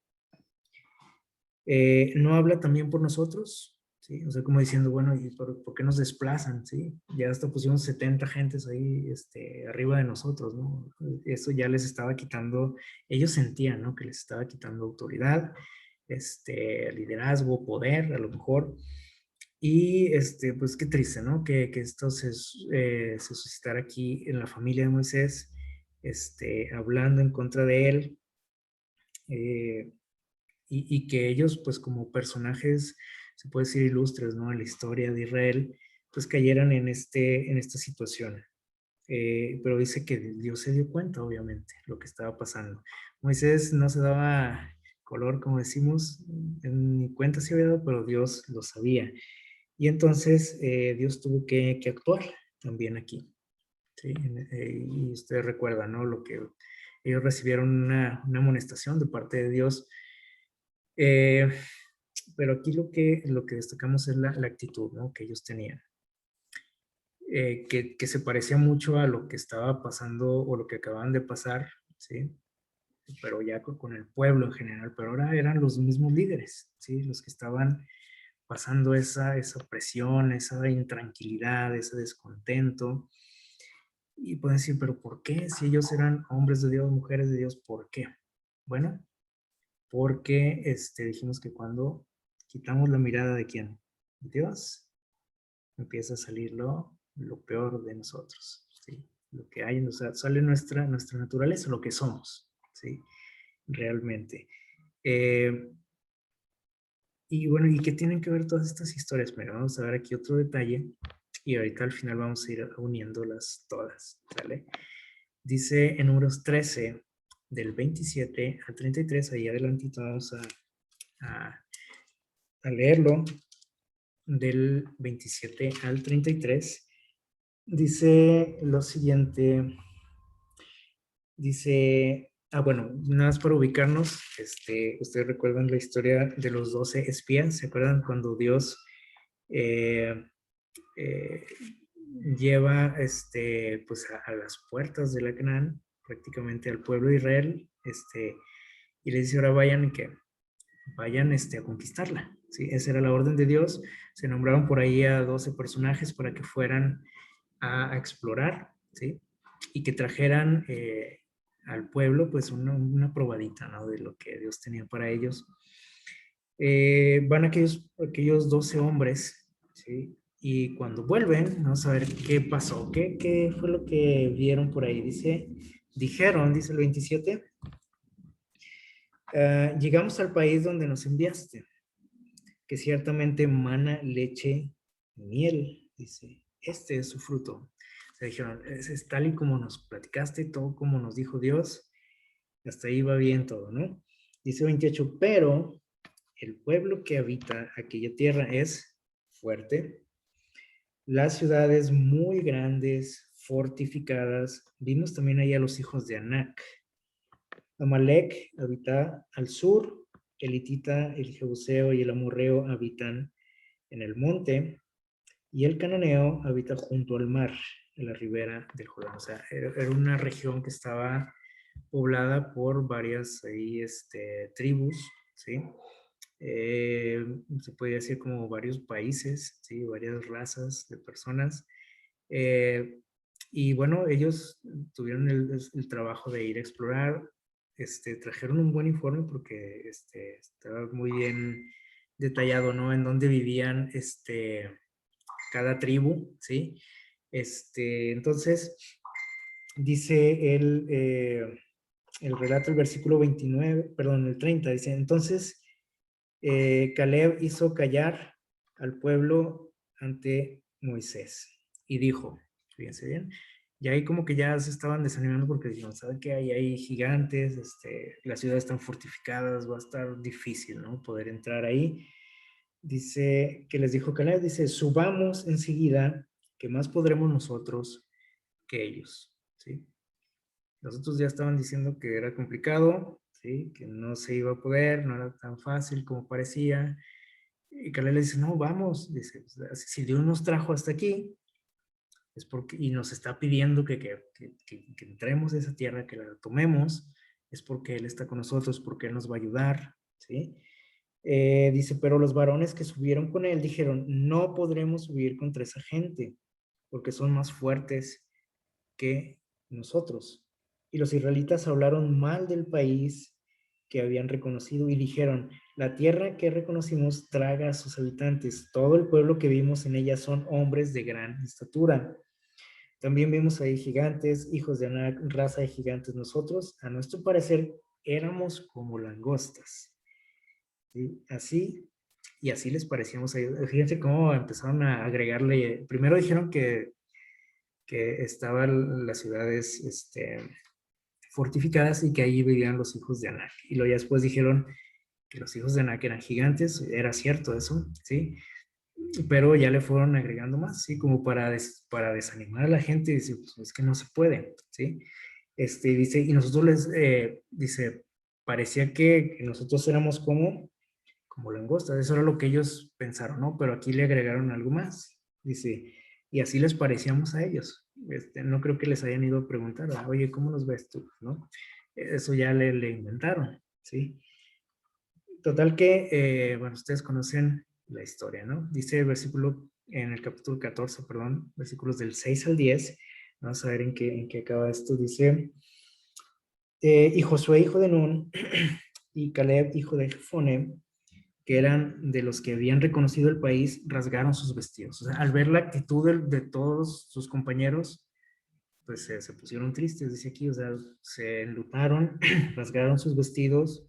¿No habla también por nosotros? ¿Sí? O sea, como diciendo, bueno, ¿y por qué nos desplazan? ¿Sí? Ya hasta pusimos 70 gentes ahí arriba de nosotros, ¿no? Eso ya les estaba quitando, ellos sentían, ¿no? Que les estaba quitando autoridad, liderazgo, poder, a lo mejor. Y pues qué triste, ¿no? Que esto se suscitara aquí en la familia de Moisés, hablando en contra de él. Y que ellos, pues como personajes, se puede decir ilustres, ¿no? En la historia de Israel, pues cayeran en esta situación. Pero dice que Dios se dio cuenta, obviamente, lo que estaba pasando. Moisés no se daba color, como decimos, ni cuenta se había dado, pero Dios lo sabía. Y entonces Dios tuvo que actuar también aquí. ¿Sí? Y ustedes recuerdan, ¿no? Lo que ellos recibieron una amonestación de parte de Dios. Pero aquí lo que destacamos es la actitud, ¿no? Que ellos tenían, que se parecía mucho a lo que estaba pasando o lo que acababan de pasar, ¿sí? Pero ya con el pueblo en general, pero ahora eran los mismos líderes, ¿sí? Los que estaban pasando esa presión, esa intranquilidad, ese descontento. Y pueden decir, pero ¿por qué? Si ellos eran hombres de Dios, mujeres de Dios, ¿por qué? Bueno, porque dijimos que cuando quitamos la mirada de quién, de Dios, empieza a salir lo peor de nosotros, ¿sí? Lo que hay, o sea, sale nuestra naturaleza, lo que somos, ¿sí? Realmente. Y bueno, ¿y qué tienen que ver todas estas historias? Mira, vamos a ver aquí otro detalle y ahorita al final vamos a ir uniéndolas todas, ¿sale? Dice en números 13, del 27 al 33, ahí adelantito vamos a leerlo, del 27 al 33, dice lo siguiente, Dice, bueno, nada más para ubicarnos, ustedes recuerdan la historia de los 12 espías, ¿se acuerdan cuando Dios eh, eh, lleva pues a las puertas de la Canaán, prácticamente al pueblo de Israel, y les dice ahora vayan y que vayan a conquistarla, ¿sí? Esa era la orden de Dios. Se nombraron por ahí a 12 personajes para que fueran a explorar, ¿sí? Y que trajeran al pueblo pues una probadita, ¿no? De lo que Dios tenía para ellos. Van aquellos 12 hombres, ¿sí? Y cuando vuelven, vamos a ver qué pasó, qué fue lo que vieron por ahí. Dijeron, dice el 27, llegamos al país donde nos enviaste, que ciertamente mana leche y miel, dice, este es su fruto. Se dijeron, es tal y como nos platicaste, todo como nos dijo Dios, hasta ahí va bien todo, ¿no? Dice 28, pero el pueblo que habita aquella tierra es fuerte, las ciudades muy grandes, fortificadas. Vimos también ahí a los hijos de Anac. Amalek habita al sur, el hitita, el jebuseo y el amorreo habitan en el monte, y el cananeo habita junto al mar, en la ribera del Jordán. O sea, era una región que estaba poblada por varias ahí, tribus, ¿sí? Se podría decir como varios países, ¿sí? Varias razas de personas. Eh, y bueno, ellos tuvieron el trabajo de ir a explorar, trajeron un buen informe porque estaba muy bien detallado, ¿no? En dónde vivían cada tribu, ¿sí? Entonces, dice el relato, el versículo 29, perdón, el 30, dice, entonces Caleb hizo callar al pueblo ante Moisés y dijo, fíjense bien, y ahí como que ya se estaban desanimando porque dijeron, ¿saben qué? Hay gigantes, las ciudades están fortificadas, va a estar difícil, ¿no? Poder entrar ahí. Dice, que les dijo Caleb, dice, subamos enseguida, que más podremos nosotros que ellos, ¿sí? Los otros ya estaban diciendo que era complicado, ¿sí? Que no se iba a poder, no era tan fácil como parecía. Y Caleb le dice, no, vamos, dice, si Dios nos trajo hasta aquí, es porque, y nos está pidiendo que entremos a esa tierra, que la tomemos, es porque Él está con nosotros, porque Él nos va a ayudar, ¿sí? Dice, pero los varones que subieron con él dijeron, no podremos subir contra esa gente, porque son más fuertes que nosotros. Y los israelitas hablaron mal del país que habían reconocido y dijeron, la tierra que reconocimos traga a sus habitantes, todo el pueblo que vimos en ella son hombres de gran estatura. También vimos ahí gigantes, hijos de Anak, raza de gigantes nosotros, a nuestro parecer éramos como langostas. ¿Sí? Así, y así les parecíamos a ellos. Fíjense cómo empezaron a agregarle, primero dijeron que estaban las ciudades fortificadas y que allí vivían los hijos de Anak. Y luego ya después dijeron que los hijos de Anak eran gigantes, era cierto eso, ¿sí? Pero ya le fueron agregando más, ¿sí? Como para desanimar a la gente, dice, pues es que no se puede, ¿sí? Dice, y nosotros dice, parecía que nosotros éramos como langostas, eso era lo que ellos pensaron, ¿no? Pero aquí le agregaron algo más, dice, y así les parecíamos a ellos. No creo que les hayan ido a preguntar, oye, ¿cómo nos ves tú? ¿No? Eso ya le inventaron, ¿sí? Total que, bueno, ustedes conocen la historia, ¿no? Dice el versículo, en el capítulo 14, perdón, versículos del 6 al 10, vamos a ver en qué acaba esto, dice, y Josué, hijo de Nun, y Caleb, hijo de Jefone, que eran de los que habían reconocido el país, rasgaron sus vestidos. O sea, al ver la actitud de todos sus compañeros, pues se pusieron tristes, dice aquí, o sea, se enlutaron, rasgaron sus vestidos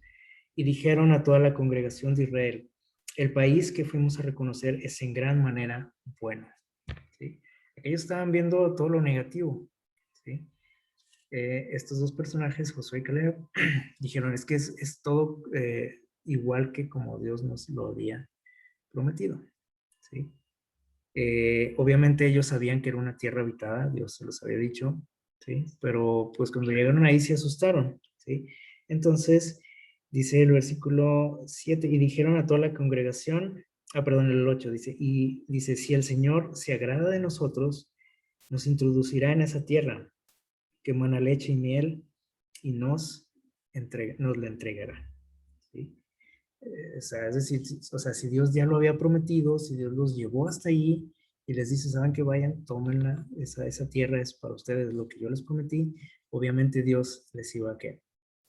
y dijeron a toda la congregación de Israel, el país que fuimos a reconocer es en gran manera bueno. ¿Sí? Ellos estaban viendo todo lo negativo. ¿Sí? Estos dos personajes, Josué y Caleb, dijeron, es que es todo igual que como Dios nos lo había prometido. ¿Sí? Obviamente ellos sabían que era una tierra habitada, Dios se los había dicho, ¿sí? Pero pues cuando llegaron ahí se asustaron, ¿sí? Entonces, dice el versículo 7, y dijeron a toda la congregación, perdón, el 8, dice, y dice, si el Señor se agrada de nosotros, nos introducirá en esa tierra que mana leche y miel y nos la entregará, ¿sí? O sea, es decir, o sea, si Dios ya lo había prometido, si Dios los llevó hasta ahí y les dice, saben que vayan, tómenla, esa tierra es para ustedes lo que yo les prometí, obviamente Dios les iba a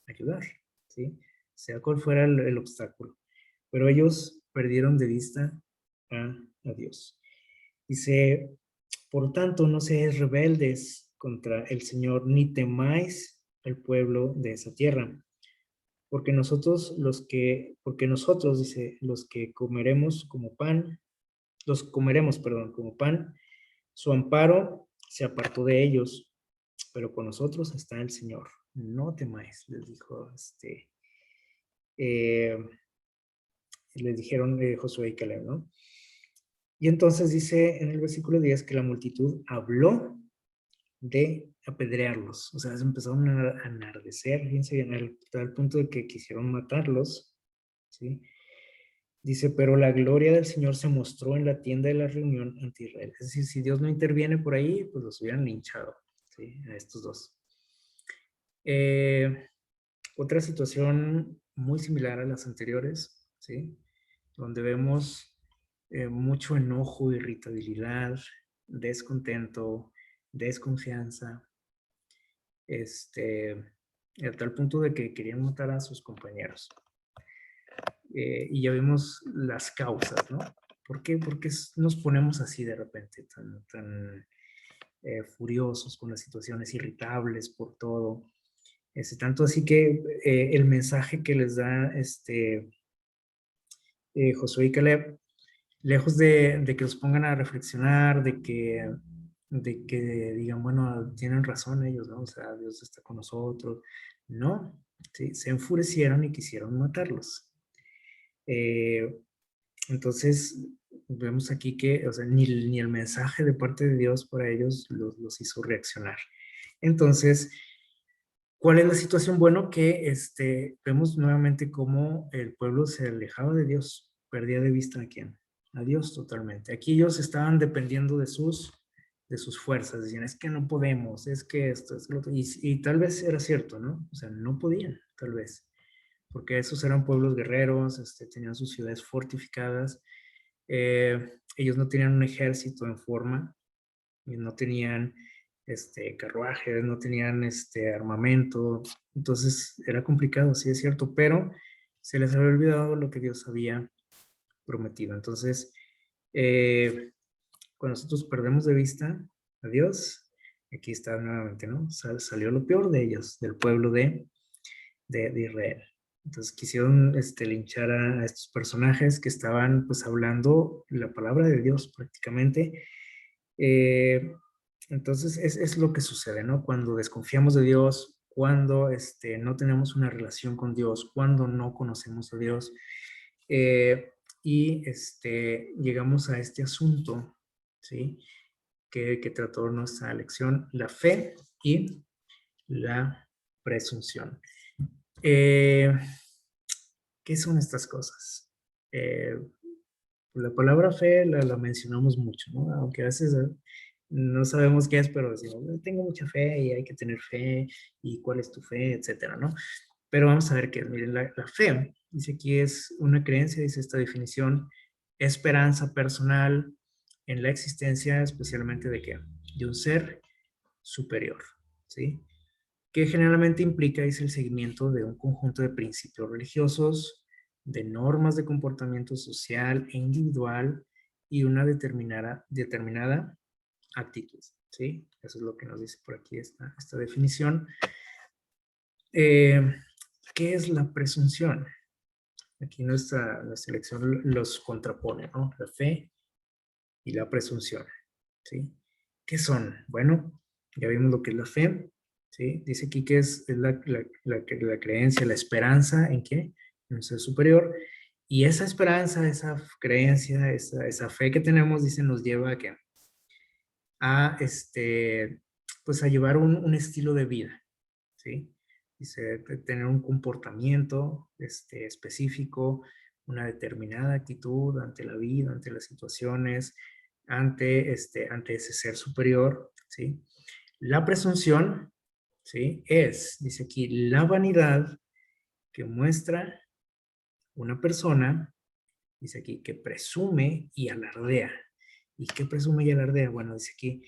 ayudar, ¿sí? Sea cual fuera el obstáculo. Pero ellos perdieron de vista a Dios. Dice, por tanto, no seáis rebeldes contra el Señor, ni temáis el pueblo de esa tierra, porque nosotros, dice, los que comeremos como pan, los comeremos, perdón, como pan, su amparo se apartó de ellos, pero con nosotros está el Señor. No temáis, les dijo, eh, les dijeron Josué y Caleb, ¿no? Y entonces dice en el versículo 10 que la multitud habló de apedrearlos, o sea, se empezaron a enardecer, fíjense, en tal punto de que quisieron matarlos, ¿sí? Dice, pero la gloria del Señor se mostró en la tienda de la reunión ante Israel. Es decir, si Dios no interviene por ahí, pues los hubieran linchado, ¿sí? A estos dos. Otra situación muy similar a las anteriores, ¿sí? Donde vemos mucho enojo, irritabilidad, descontento, desconfianza, a tal punto de que querían matar a sus compañeros. Y ya vemos las causas, ¿no? ¿Por qué nos ponemos así de repente, tan furiosos con las situaciones, irritables por todo? Tanto así que el mensaje que les da Josué y Caleb, lejos de que los pongan a reflexionar, de que digan, bueno, tienen razón ellos, ¿no? O sea, Dios está con nosotros. No, ¿sí? Se enfurecieron y quisieron matarlos. Entonces, vemos aquí que, o sea, ni el mensaje de parte de Dios para ellos los hizo reaccionar. Entonces, ¿cuál es la situación? Bueno, que vemos nuevamente cómo el pueblo se alejaba de Dios, perdía de vista a quién, a Dios totalmente. Aquí ellos estaban dependiendo de sus fuerzas, decían, es que no podemos, es que esto, es lo otro, y tal vez era cierto, ¿no? O sea, no podían, tal vez, porque esos eran pueblos guerreros, tenían sus ciudades fortificadas, ellos no tenían un ejército en forma, y no tenían carruajes, no tenían armamento, entonces era complicado, sí es cierto, pero se les había olvidado lo que Dios había prometido. Entonces, cuando nosotros perdemos de vista a Dios, aquí está nuevamente, ¿no? Salió lo peor de ellos, del pueblo de Israel. Entonces quisieron linchar a estos personajes que estaban pues hablando la palabra de Dios prácticamente. Entonces es lo que sucede, ¿no? Cuando desconfiamos de Dios, cuando no tenemos una relación con Dios, cuando no conocemos a Dios, y llegamos a este asunto, ¿sí? Que trató nuestra lección, la fe y la presunción. ¿Qué son estas cosas? La palabra fe la mencionamos mucho, ¿no? Aunque a veces no sabemos qué es, pero decimos, tengo mucha fe y hay que tener fe y cuál es tu fe, etcétera, ¿no? Pero vamos a ver qué es. Miren, la fe, dice aquí, es una creencia, dice esta definición, esperanza personal en la existencia, especialmente de qué? De un ser superior, ¿sí? Que generalmente implica es el seguimiento de un conjunto de principios religiosos, de normas de comportamiento social e individual y una determinada actitud, ¿sí? Eso es lo que nos dice por aquí esta definición. ¿Qué es la presunción? Aquí nuestra lección los contrapone, ¿no? La fe y la presunción, ¿sí? ¿Qué son? Bueno, ya vimos lo que es la fe, ¿sí? Dice aquí que es la creencia, la esperanza en qué? En un ser superior. Y esa esperanza, esa creencia, esa fe que tenemos, dice, nos lleva a qué? A pues a llevar un estilo de vida, ¿sí? Dice, tener un comportamiento específico, una determinada actitud ante la vida, ante las situaciones, ante ese ser superior, ¿sí? La presunción, ¿sí? Dice aquí, la vanidad que muestra una persona, dice aquí, que presume y alardea. ¿Y qué presume y alardea? Bueno, dice aquí,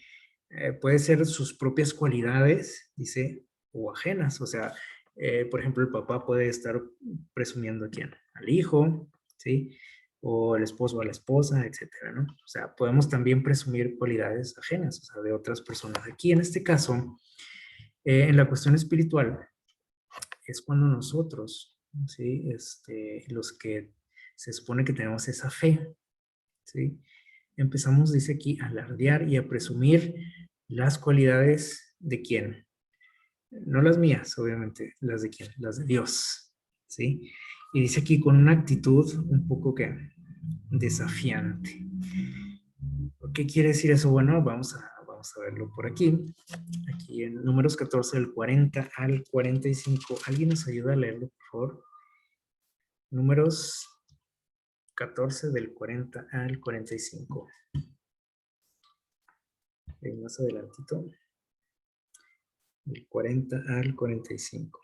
puede ser sus propias cualidades, dice, o ajenas. O sea, por ejemplo, el papá puede estar presumiendo a quién, al hijo, ¿sí? O el esposo a la esposa, etcétera, ¿no? O sea, podemos también presumir cualidades ajenas, o sea, de otras personas. Aquí, en este caso, en la cuestión espiritual, es cuando nosotros, ¿sí? Los que se supone que tenemos esa fe, ¿sí? Empezamos, dice aquí, a alardear y a presumir las cualidades de quién. No las mías, obviamente, las de quién, las de Dios, ¿sí? Y dice aquí con una actitud un poco que desafiante. ¿Qué quiere decir eso? Bueno, vamos a verlo por aquí. Aquí en números 14 del 40 al 45. ¿Alguien nos ayuda a leerlo, por favor? Números 14 del 40 al 45. Más adelantito. Del 40 al 45.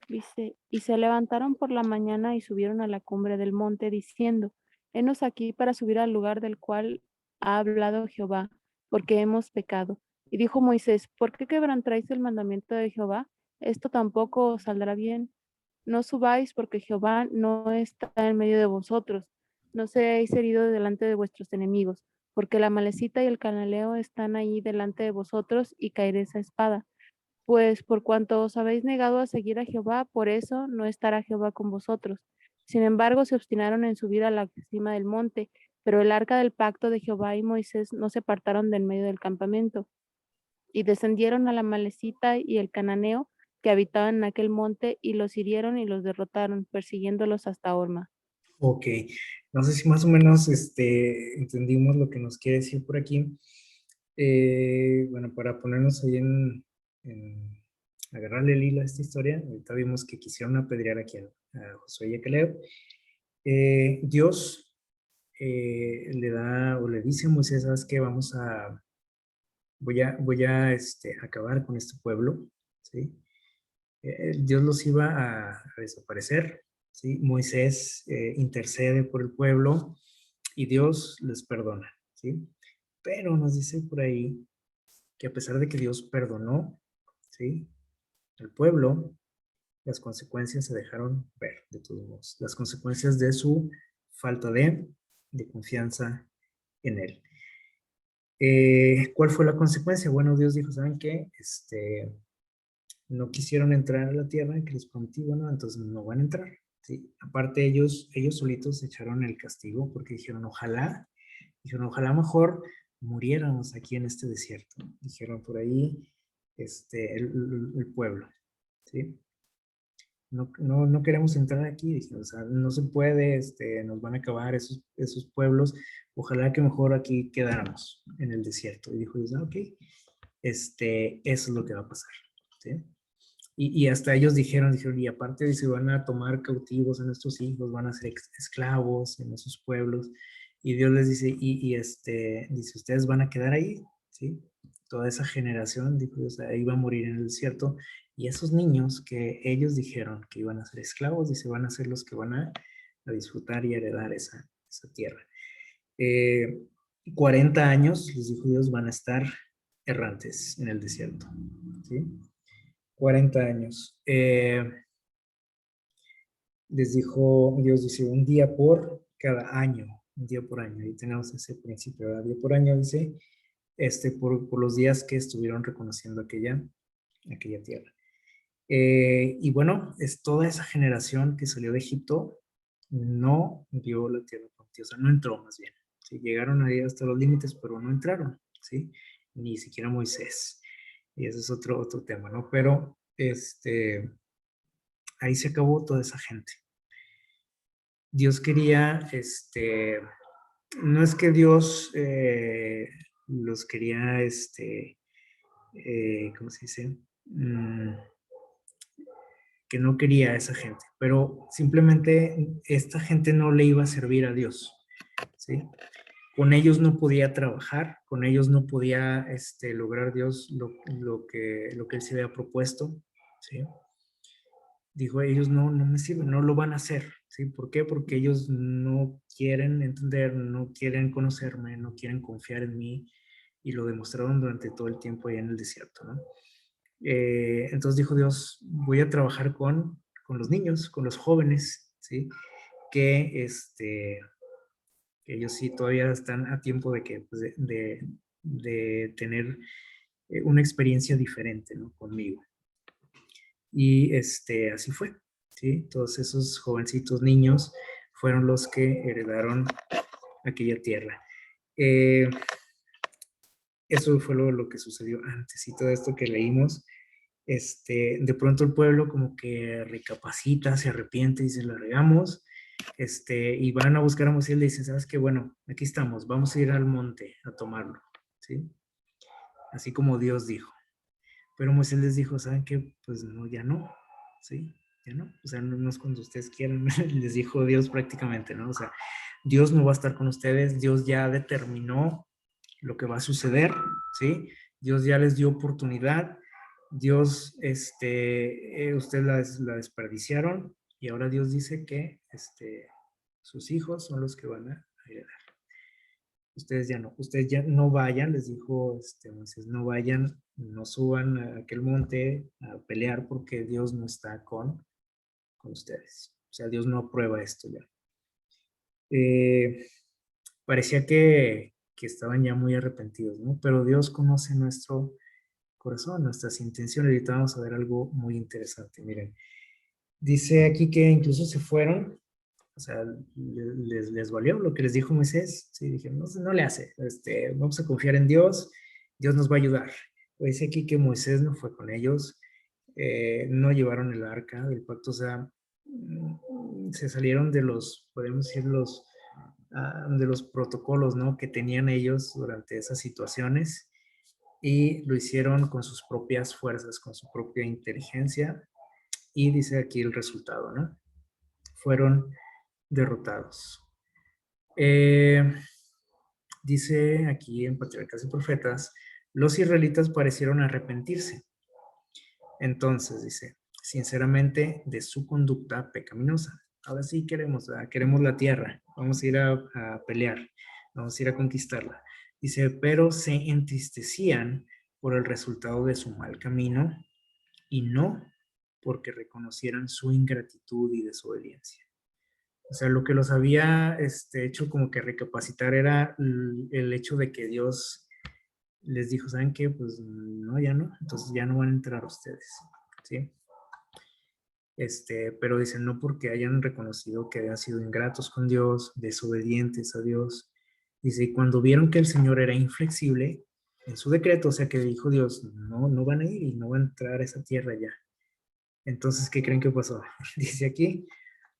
Dice, y se levantaron por la mañana y subieron a la cumbre del monte, diciendo, henos aquí para subir al lugar del cual ha hablado Jehová, porque hemos pecado. Y dijo Moisés, ¿por qué quebrantáis el mandamiento de Jehová? Esto tampoco os saldrá bien. No subáis, porque Jehová no está en medio de vosotros. No seáis heridos delante de vuestros enemigos, porque la malecita y el canaleo están ahí delante de vosotros, y caeréis a espada. Pues por cuanto os habéis negado a seguir a Jehová, por eso no estará Jehová con vosotros. Sin embargo, se obstinaron en subir a la cima del monte, pero el arca del pacto de Jehová y Moisés no se apartaron del medio del campamento, y descendieron a la Malecita y el cananeo que habitaban en aquel monte, y los hirieron y los derrotaron, persiguiéndolos hasta Horma. Ok, no sé si más o menos entendimos lo que nos quiere decir por aquí. Bueno, para ponernos ahí en agarrarle el hilo a esta historia, ahorita vimos que quisieron apedrear aquí a Josué y a Caleb. Dios le da o le dice a Moisés, ¿sabes qué? Voy a acabar con este pueblo, ¿sí? Dios los iba a desaparecer, ¿sí? Moisés intercede por el pueblo y Dios les perdona, ¿sí? Pero nos dice por ahí que a pesar de que Dios perdonó, ¿sí? Al pueblo, las consecuencias se dejaron ver, de todos modos, las consecuencias de su falta de confianza en Él. ¿Cuál fue la consecuencia? Bueno, Dios dijo, ¿saben qué? No quisieron entrar a la tierra que les prometí, bueno, entonces no van a entrar. ¿Sí? Aparte ellos solitos echaron el castigo porque dijeron, ojalá mejor muriéramos aquí en este desierto. Dijeron por ahí el pueblo. ¿Sí? No queremos entrar aquí, dijeron, o sea, no se puede, nos van a acabar esos pueblos, ojalá que mejor aquí quedáramos en el desierto. Y dijo Dios, ok, eso es lo que va a pasar. ¿Sí? Y hasta ellos dijeron, y aparte dice, van a tomar cautivos a nuestros hijos, van a ser esclavos en esos pueblos. Y Dios les dice, dice, ustedes van a quedar ahí, ¿sí? Toda esa generación, dijo Dios, ahí va a morir en el desierto. Y esos niños que ellos dijeron que iban a ser esclavos, dice, van a ser los que van a disfrutar y heredar esa tierra. 40 años, les dijo Dios, van a estar errantes en el desierto, ¿sí? 40 años. Les dijo, Dios dice, un día por cada año, un día por año. Ahí tenemos ese principio, ¿verdad? Día por año, dice, por los días que estuvieron reconociendo aquella tierra. Y bueno, es toda esa generación que salió de Egipto, no vio la tierra prometida, o sea, no entró más bien. ¿Sí? Llegaron ahí hasta los límites, pero no entraron, ¿sí? Ni siquiera Moisés. Y ese es otro tema, ¿no? Pero, ahí se acabó toda esa gente. Dios quería, no es que Dios Dios quería, ¿cómo se dice? Que no quería a esa gente, pero simplemente esta gente no le iba a servir a Dios, ¿sí? Con ellos no podía trabajar, con ellos no podía lograr Dios lo que Él se había propuesto, ¿sí? Dijo, ellos no me sirven, no lo van a hacer, ¿sí? ¿Por qué? Porque ellos no quieren entender, no quieren conocerme, no quieren confiar en mí, y lo demostraron durante todo el tiempo allá en el desierto, ¿no? Entonces dijo Dios, voy a trabajar con los niños, con los jóvenes, ¿sí? Que ellos sí todavía están a tiempo de que, pues, de tener una experiencia diferente, ¿no? Conmigo. Y así fue, ¿sí? Todos esos jovencitos niños fueron los que heredaron aquella tierra. Eso fue lo que sucedió antes, y todo esto que leímos, de pronto el pueblo como que recapacita, se arrepiente y dice, la regamos, y van a buscar a Moisés y le dicen, ¿sabes qué? Bueno, aquí estamos, vamos a ir al monte a tomarlo, ¿sí? Así como Dios dijo. Pero Moisés les dijo, ¿saben qué? Pues no, ya no, ¿sí? Ya no, o sea, no es cuando ustedes quieran, les dijo Dios prácticamente, ¿no? O sea, Dios no va a estar con ustedes, Dios ya determinó lo que va a suceder, ¿sí? Dios ya les dio oportunidad, Dios, ustedes la desperdiciaron, y ahora Dios dice que sus hijos son los que van a heredar. Ustedes ya no vayan, les dijo Moisés, no vayan, no suban a aquel monte a pelear porque Dios no está con ustedes. O sea, Dios no aprueba esto ya. Parecía que estaban ya muy arrepentidos, ¿no? Pero Dios conoce nuestro corazón, nuestras intenciones. Ahorita vamos a ver algo muy interesante. Miren, dice aquí que incluso se fueron, o sea, les valió lo que les dijo Moisés. Sí, dijeron, no le hace, vamos a confiar en Dios, Dios nos va a ayudar. Pues dice aquí que Moisés no fue con ellos, no llevaron el arca del pacto, o sea, se salieron de los, podemos decir, de los protocolos, ¿no? Que tenían ellos durante esas situaciones, y lo hicieron con sus propias fuerzas, con su propia inteligencia, y dice aquí el resultado, ¿no? Fueron derrotados. Dice aquí en Patriarcas y Profetas, los israelitas parecieron arrepentirse. Entonces, dice, sinceramente, de su conducta pecaminosa. Ahora sí queremos la tierra, vamos a ir a pelear, vamos a ir a conquistarla. Dice, pero se entristecían por el resultado de su mal camino, y no porque reconocieran su ingratitud y desobediencia. O sea, lo que los había hecho como que recapacitar era el hecho de que Dios les dijo, ¿saben qué? Pues no, ya no, entonces ya no van a entrar ustedes, ¿sí? Pero dicen, no porque hayan reconocido que habían sido ingratos con Dios, desobedientes a Dios. Dice, y cuando vieron que el Señor era inflexible en su decreto, o sea que dijo Dios, no van a ir y no van a entrar a esa tierra ya. Entonces, ¿qué creen que pasó? Dice aquí,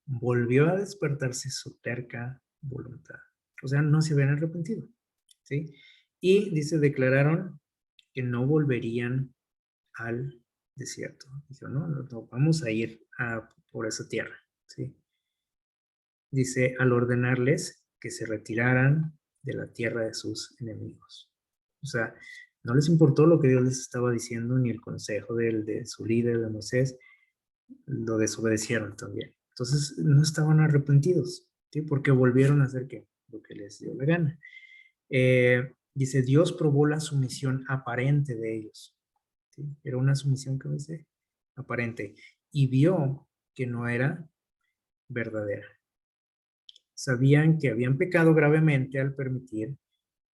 volvió a despertarse su terca voluntad. O sea, no se habían arrepentido, ¿sí? Y dice, declararon que no volverían al desierto. Dijo, no, vamos a ir por esa tierra, ¿sí? Dice, al ordenarles que se retiraran de la tierra de sus enemigos. O sea, no les importó lo que Dios les estaba diciendo, ni el consejo de su líder, de Moisés, lo desobedecieron también. Entonces, no estaban arrepentidos, ¿sí? Porque volvieron a hacer ¿qué? Lo que les dio la gana. Dice, Dios probó la sumisión aparente de ellos. ¿Sí? Era una sumisión que dice aparente, y vio que no era verdadera. Sabían que habían pecado gravemente al permitir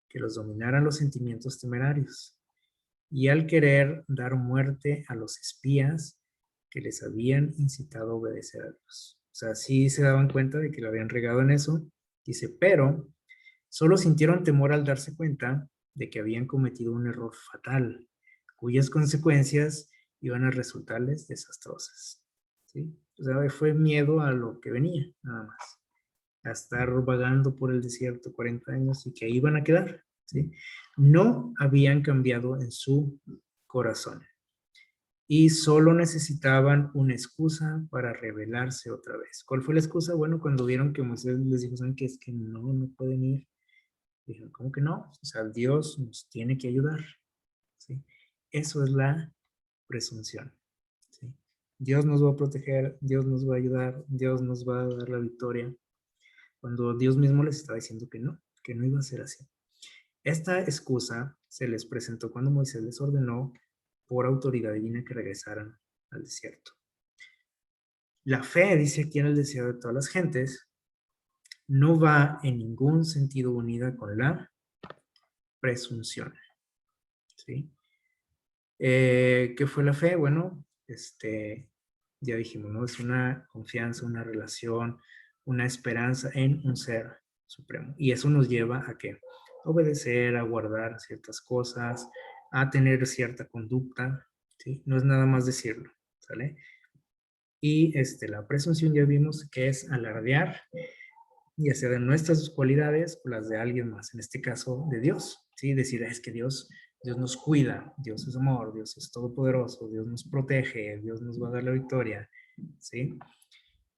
que los dominaran los sentimientos temerarios, y al querer dar muerte a los espías que les habían incitado a obedecer a Dios. O sea, sí se daban cuenta de que lo habían regado en eso. Dice, pero solo sintieron temor al darse cuenta de que habían cometido un error fatal, cuyas consecuencias iban a resultarles desastrosas. ¿Sí? O sea, fue miedo a lo que venía, nada más. A estar vagando por el desierto 40 años y que ahí iban a quedar, ¿sí? No habían cambiado en su corazón y solo necesitaban una excusa para rebelarse otra vez. ¿Cuál fue la excusa? Bueno, cuando vieron que Moisés les dijo, ¿saben qué? Es que no pueden ir. Dijeron, ¿cómo que no? O sea, Dios nos tiene que ayudar, ¿sí? Eso es la presunción, ¿sí? Dios nos va a proteger, Dios nos va a ayudar, Dios nos va a dar la victoria, cuando Dios mismo les estaba diciendo que no iba a ser así. Esta excusa se les presentó cuando Moisés les ordenó por autoridad divina que regresaran al desierto. La fe, dice aquí en el deseo de todas las gentes, no va en ningún sentido unida con la presunción, ¿sí? ¿Qué fue la fe? Bueno, ya dijimos, ¿no? Es una confianza, una relación, una esperanza en un ser supremo. Y eso nos lleva a ¿qué? Obedecer, a guardar ciertas cosas, a tener cierta conducta, ¿sí? No es nada más decirlo, ¿sale? Y la presunción ya vimos que es alardear, ya sea de nuestras cualidades o las de alguien más, en este caso de Dios, ¿sí? Decir, es que Dios nos cuida, Dios es amor, Dios es todopoderoso, Dios nos protege, Dios nos va a dar la victoria, ¿sí?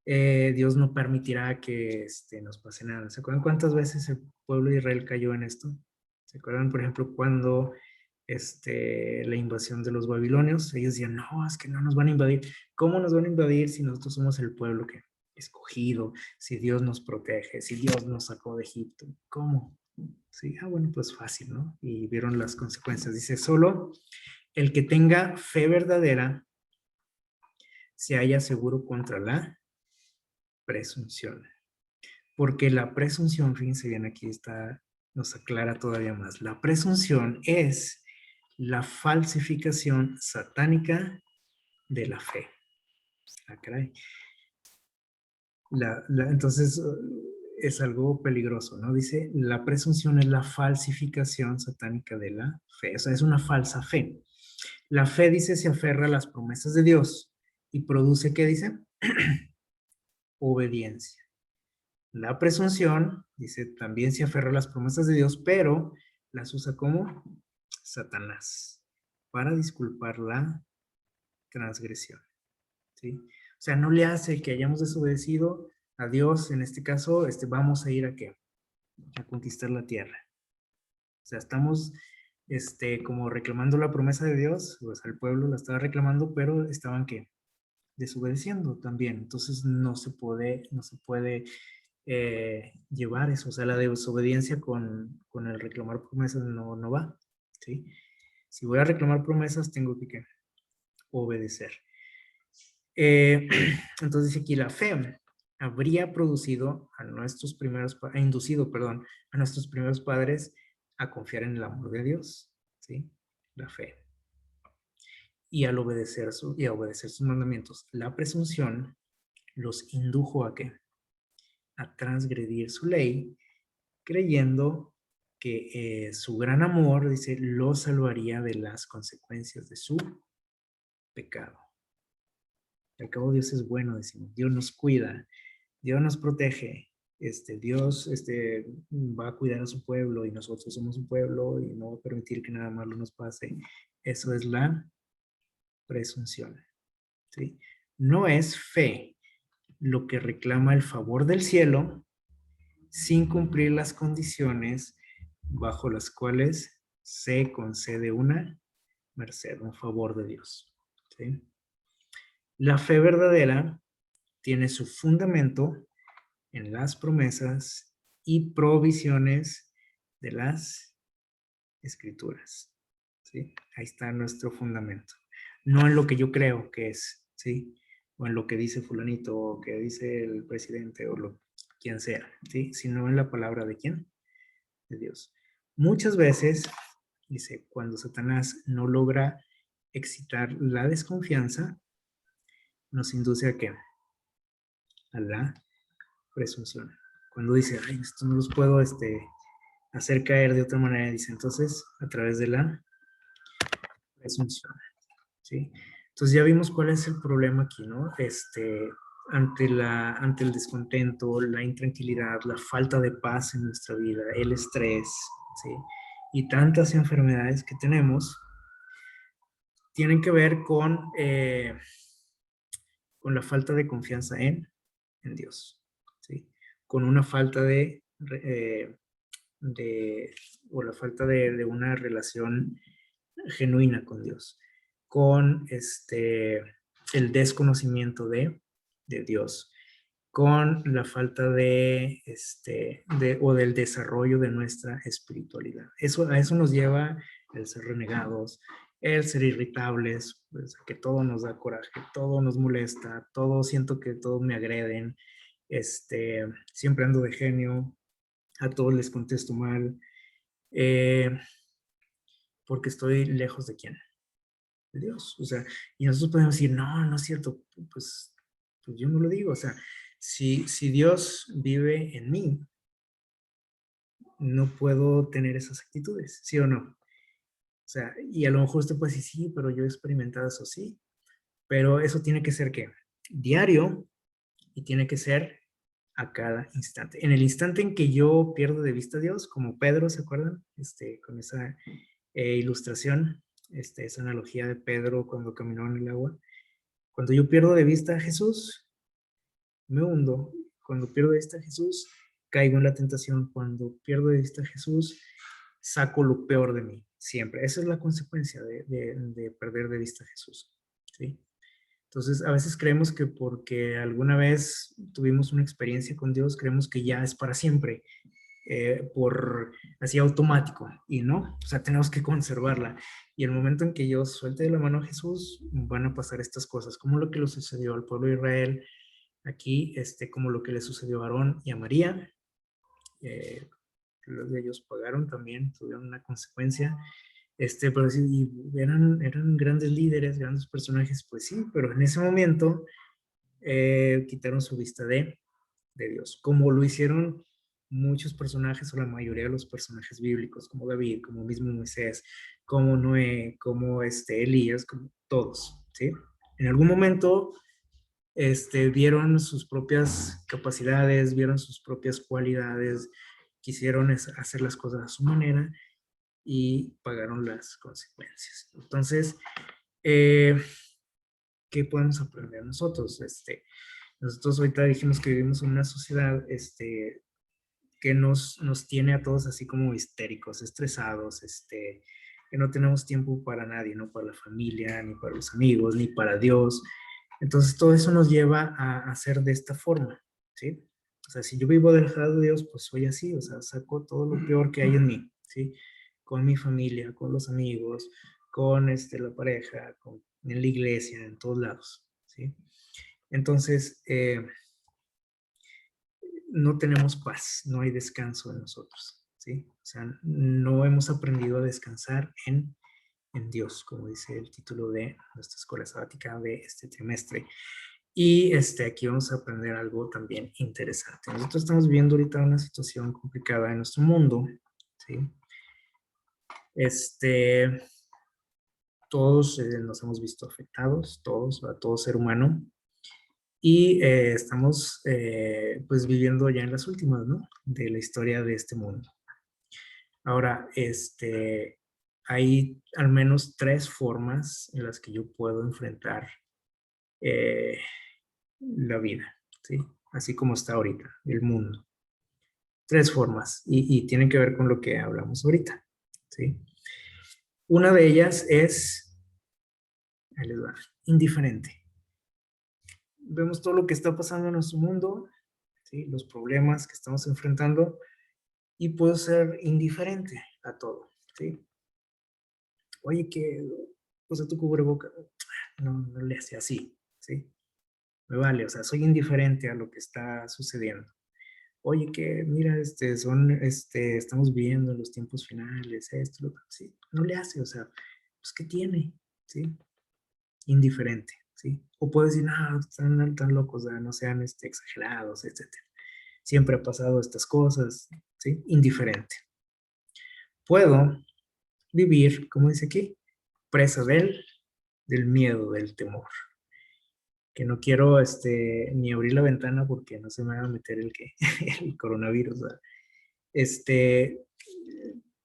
Dios no permitirá que nos pase nada. ¿Se acuerdan cuántas veces el pueblo de Israel cayó en esto? ¿Se acuerdan, por ejemplo, cuando la invasión de los babilonios? Ellos decían, no, es que no nos van a invadir. ¿Cómo nos van a invadir si nosotros somos el pueblo que escogido, si Dios nos protege, si Dios nos sacó de Egipto? ¿Cómo? Sí, bueno, pues fácil, ¿no? Y vieron las consecuencias. Dice, solo el que tenga fe verdadera se halla seguro contra la presunción. Porque la presunción, fíjense bien, aquí nos aclara todavía más. La presunción es la falsificación satánica de la fe. Ah, caray. Entonces, es algo peligroso, ¿no? Dice, la presunción es la falsificación satánica de la fe. O sea, es una falsa fe. La fe, dice, se aferra a las promesas de Dios y produce, ¿qué dice? Obediencia. La presunción, dice, también se aferra a las promesas de Dios, pero las usa como Satanás para disculpar la transgresión, ¿sí? O sea, no le hace que hayamos desobedecido a Dios, en este caso, vamos a ir a ¿qué? A conquistar la tierra. O sea, estamos como reclamando la promesa de Dios, pues el pueblo la estaba reclamando, pero estaban ¿qué? Desobedeciendo también. Entonces no se puede llevar eso, o sea, la desobediencia con el reclamar promesas no va, ¿sí? Si voy a reclamar promesas, tengo que obedecer. Entonces dice aquí, la fe habría producido inducido, a nuestros primeros padres a confiar en el amor de Dios, ¿sí? La fe. Y al obedecer y a obedecer sus mandamientos, la presunción los indujo a ¿qué? A transgredir su ley, creyendo que su gran amor, dice, lo salvaría de las consecuencias de su pecado. Al cabo Dios es bueno, decimos, Dios nos cuida, Dios nos protege, Dios va a cuidar a su pueblo y nosotros somos su pueblo y no va a permitir que nada malo nos pase. Eso es la presunción, ¿sí? No es fe lo que reclama el favor del cielo sin cumplir las condiciones bajo las cuales se concede una merced, un favor de Dios, ¿sí? La fe verdadera tiene su fundamento en las promesas y provisiones de las escrituras, ¿sí? Ahí está nuestro fundamento. No en lo que yo creo que es, ¿sí? O en lo que dice fulanito, o que dice el presidente, o quien sea, ¿sí? Sino en la palabra de ¿quién? De Dios. Muchas veces, dice, cuando Satanás no logra excitar la desconfianza, nos induce a ¿qué? A la presunción. Cuando dice, ay, esto no los puedo hacer caer de otra manera, dice, entonces, a través de la presunción, ¿sí? Entonces ya vimos cuál es el problema aquí, ¿no? Ante el descontento, la intranquilidad, la falta de paz en nuestra vida, el estrés, ¿sí? y tantas enfermedades que tenemos tienen que ver con la falta de confianza en Dios, ¿sí? Con una falta o la falta de una relación genuina con Dios, con el desconocimiento de Dios, con la falta o del desarrollo de nuestra espiritualidad. A eso nos lleva el ser renegados, el ser irritables, pues, que todo nos da coraje, todo nos molesta, todo siento que todos me agreden, siempre ando de genio, a todos les contesto mal, porque estoy lejos de quién, de Dios. O sea, y nosotros podemos decir, no, no es cierto, pues yo no lo digo. O sea, si Dios vive en mí, no puedo tener esas actitudes, ¿sí o no? O sea, y a lo mejor usted puede decir, sí, pero yo he experimentado eso, sí. Pero eso tiene que ser, ¿qué? Diario, y tiene que ser a cada instante. En el instante en que yo pierdo de vista a Dios, como Pedro, ¿se acuerdan? Con esa ilustración, esa analogía de Pedro cuando caminó en el agua. Cuando yo pierdo de vista a Jesús, me hundo. Cuando pierdo de vista a Jesús, caigo en la tentación. Cuando pierdo de vista a Jesús, saco lo peor de mí, siempre. Esa es la consecuencia de perder de vista a Jesús, ¿sí? Entonces, a veces creemos que porque alguna vez tuvimos una experiencia con Dios, creemos que ya es para siempre, por así automático, y no, o sea, tenemos que conservarla. Y el momento en que yo suelte de la mano a Jesús, van a pasar estas cosas, como lo que le sucedió al pueblo de Israel aquí, como lo que le sucedió a Aarón y a María. Los de ellos pagaron también, tuvieron una consecuencia. Pero sí, y eran grandes líderes, grandes personajes, pues sí, pero en ese momento quitaron su vista de Dios, como lo hicieron muchos personajes o la mayoría de los personajes bíblicos, como David, como mismo Moisés, como Noé, como Elías, como todos, ¿sí? En algún momento vieron sus propias capacidades, vieron sus propias cualidades, quisieron hacer las cosas a su manera y pagaron las consecuencias. Entonces, ¿qué podemos aprender nosotros? Nosotros ahorita dijimos que vivimos en una sociedad que nos tiene a todos así como histéricos, estresados, que no tenemos tiempo para nadie, no para la familia, ni para los amigos, ni para Dios. Entonces, todo eso nos lleva a hacer de esta forma, ¿sí? O sea, si yo vivo alejado de Dios, pues soy así, o sea, saco todo lo peor que hay en mí, ¿sí? Con mi familia, con los amigos, con la pareja, en la iglesia, en todos lados, ¿sí? Entonces, no tenemos paz, no hay descanso en nosotros, ¿sí? O sea, no hemos aprendido a descansar en Dios, como dice el título de nuestra escuela sabática de este trimestre. Y aquí vamos a aprender algo también interesante. Nosotros estamos viviendo ahorita una situación complicada en nuestro mundo, ¿sí? Todos nos hemos visto afectados, todos, a todo ser humano, y estamos pues viviendo ya en las últimas, ¿no? De la historia de este mundo. Ahora, hay al menos 3 formas en las que yo puedo enfrentar la vida, ¿sí? Así como está ahorita, el mundo. 3 formas, y tienen que ver con lo que hablamos ahorita, ¿sí? Una de ellas es, ahí les va, indiferente. Vemos todo lo que está pasando en nuestro mundo, ¿sí? Los problemas que estamos enfrentando, y puedo ser indiferente a todo, ¿sí? Oye, que usa tu cubreboca, no le hace así, ¿sí? Me vale, o sea, soy indiferente a lo que está sucediendo. Oye, que mira, estamos viendo los tiempos finales, esto, lo, sí, no le hace, o sea, pues, ¿qué tiene? ¿Sí? Indiferente, ¿sí? O puedo decir, no, están tan locos, no sean exagerados, etc. Siempre ha pasado estas cosas, ¿sí? Indiferente. Puedo vivir, como dice aquí, presa del miedo, del temor. Que no quiero ni abrir la ventana porque no se me va a meter el coronavirus, ¿verdad?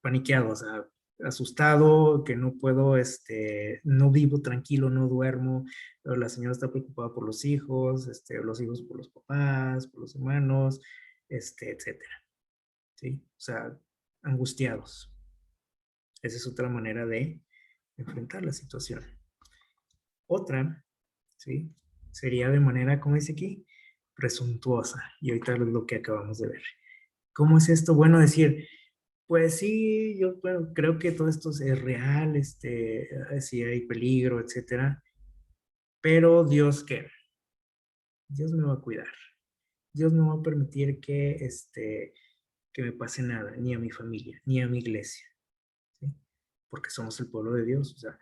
paniqueado, o sea, asustado, que no puedo, no vivo tranquilo, no duermo, pero la señora está preocupada por los hijos por los papás, por los hermanos, etcétera, ¿sí? O sea, angustiados. Esa es otra manera de enfrentar la situación. Otra, ¿sí? Sería de manera, como dice aquí, presuntuosa. Y ahorita es lo que acabamos de ver. ¿Cómo es esto? Bueno, decir, pues sí, yo creo que todo esto es real, sí hay peligro, etcétera. Pero Dios, ¿qué? Dios me va a cuidar. Dios no va a permitir que me pase nada, ni a mi familia, ni a mi iglesia, ¿sí? Porque somos el pueblo de Dios, o sea,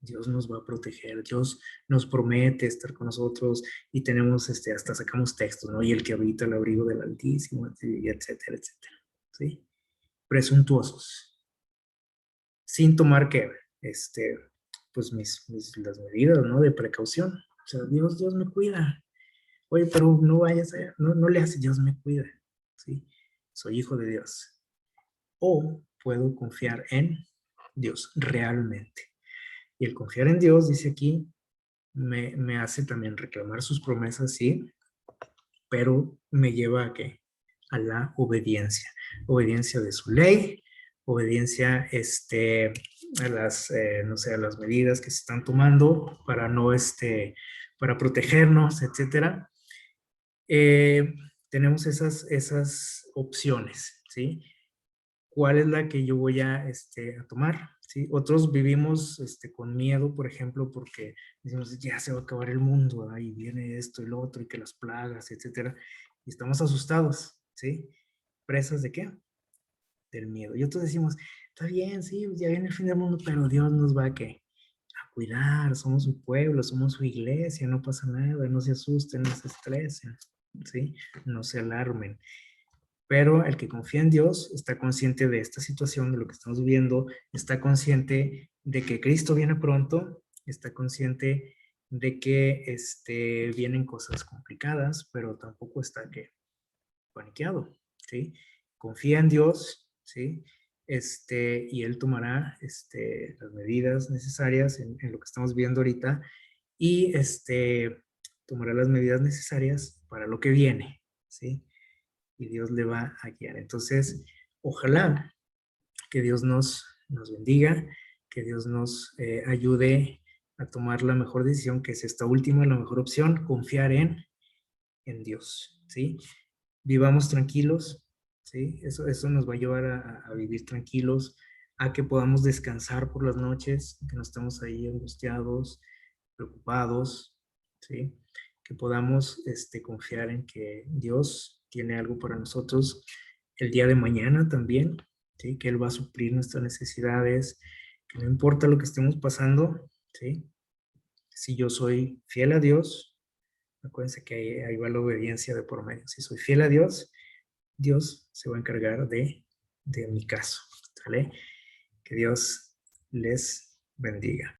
Dios nos va a proteger, Dios nos promete estar con nosotros y tenemos, hasta sacamos textos, ¿no? Y el que habita el abrigo del Altísimo, y etcétera, etcétera, ¿sí? Presuntuosos, sin tomar que, pues las medidas, ¿no? De precaución. O sea, Dios me cuida. Oye, pero no vayas allá, no le hace, Dios me cuida, ¿sí? Soy hijo de Dios. O puedo confiar en Dios realmente. Y el confiar en Dios, dice aquí, me hace también reclamar sus promesas, sí, pero me lleva a qué? A la obediencia. Obediencia de su ley, obediencia a las, no sé, a las medidas que se están tomando para no, para protegernos, etcétera. Tenemos esas opciones, ¿sí? ¿Cuál es la que yo voy a tomar? ¿Sí? Otros vivimos con miedo, por ejemplo, porque decimos, ya se va a acabar el mundo, ¿verdad? Y viene esto y lo otro, y que las plagas, etcétera. Y estamos asustados, ¿sí? ¿Presas de qué? Del miedo. Y otros decimos, está bien, sí, ya viene el fin del mundo, pero Dios nos va a ¿qué? A cuidar, somos su pueblo, somos su iglesia, no pasa nada, no se asusten, no se estresen, ¿sí? No se alarmen. Pero el que confía en Dios está consciente de esta situación, de lo que estamos viviendo, está consciente de que Cristo viene pronto, está consciente de que vienen cosas complicadas, pero tampoco está paniqueado, ¿sí? Confía en Dios, ¿sí? Y Él tomará las medidas necesarias en lo que estamos viendo ahorita y tomará las medidas necesarias para lo que viene, ¿sí? Y Dios le va a guiar. Entonces, ojalá que Dios nos bendiga, que Dios nos ayude a tomar la mejor decisión, que es esta última, la mejor opción, confiar en Dios, ¿sí? Vivamos tranquilos, ¿sí? Eso nos va a llevar a vivir tranquilos, a que podamos descansar por las noches, que no estemos ahí angustiados, preocupados, ¿sí? Que podamos confiar en que Dios tiene algo para nosotros el día de mañana también, ¿sí? Que Él va a suplir nuestras necesidades, que no importa lo que estemos pasando, ¿sí? Si yo soy fiel a Dios, acuérdense que ahí va la obediencia de por medio. Si soy fiel a Dios, Dios se va a encargar de mi caso, ¿vale? Que Dios les bendiga.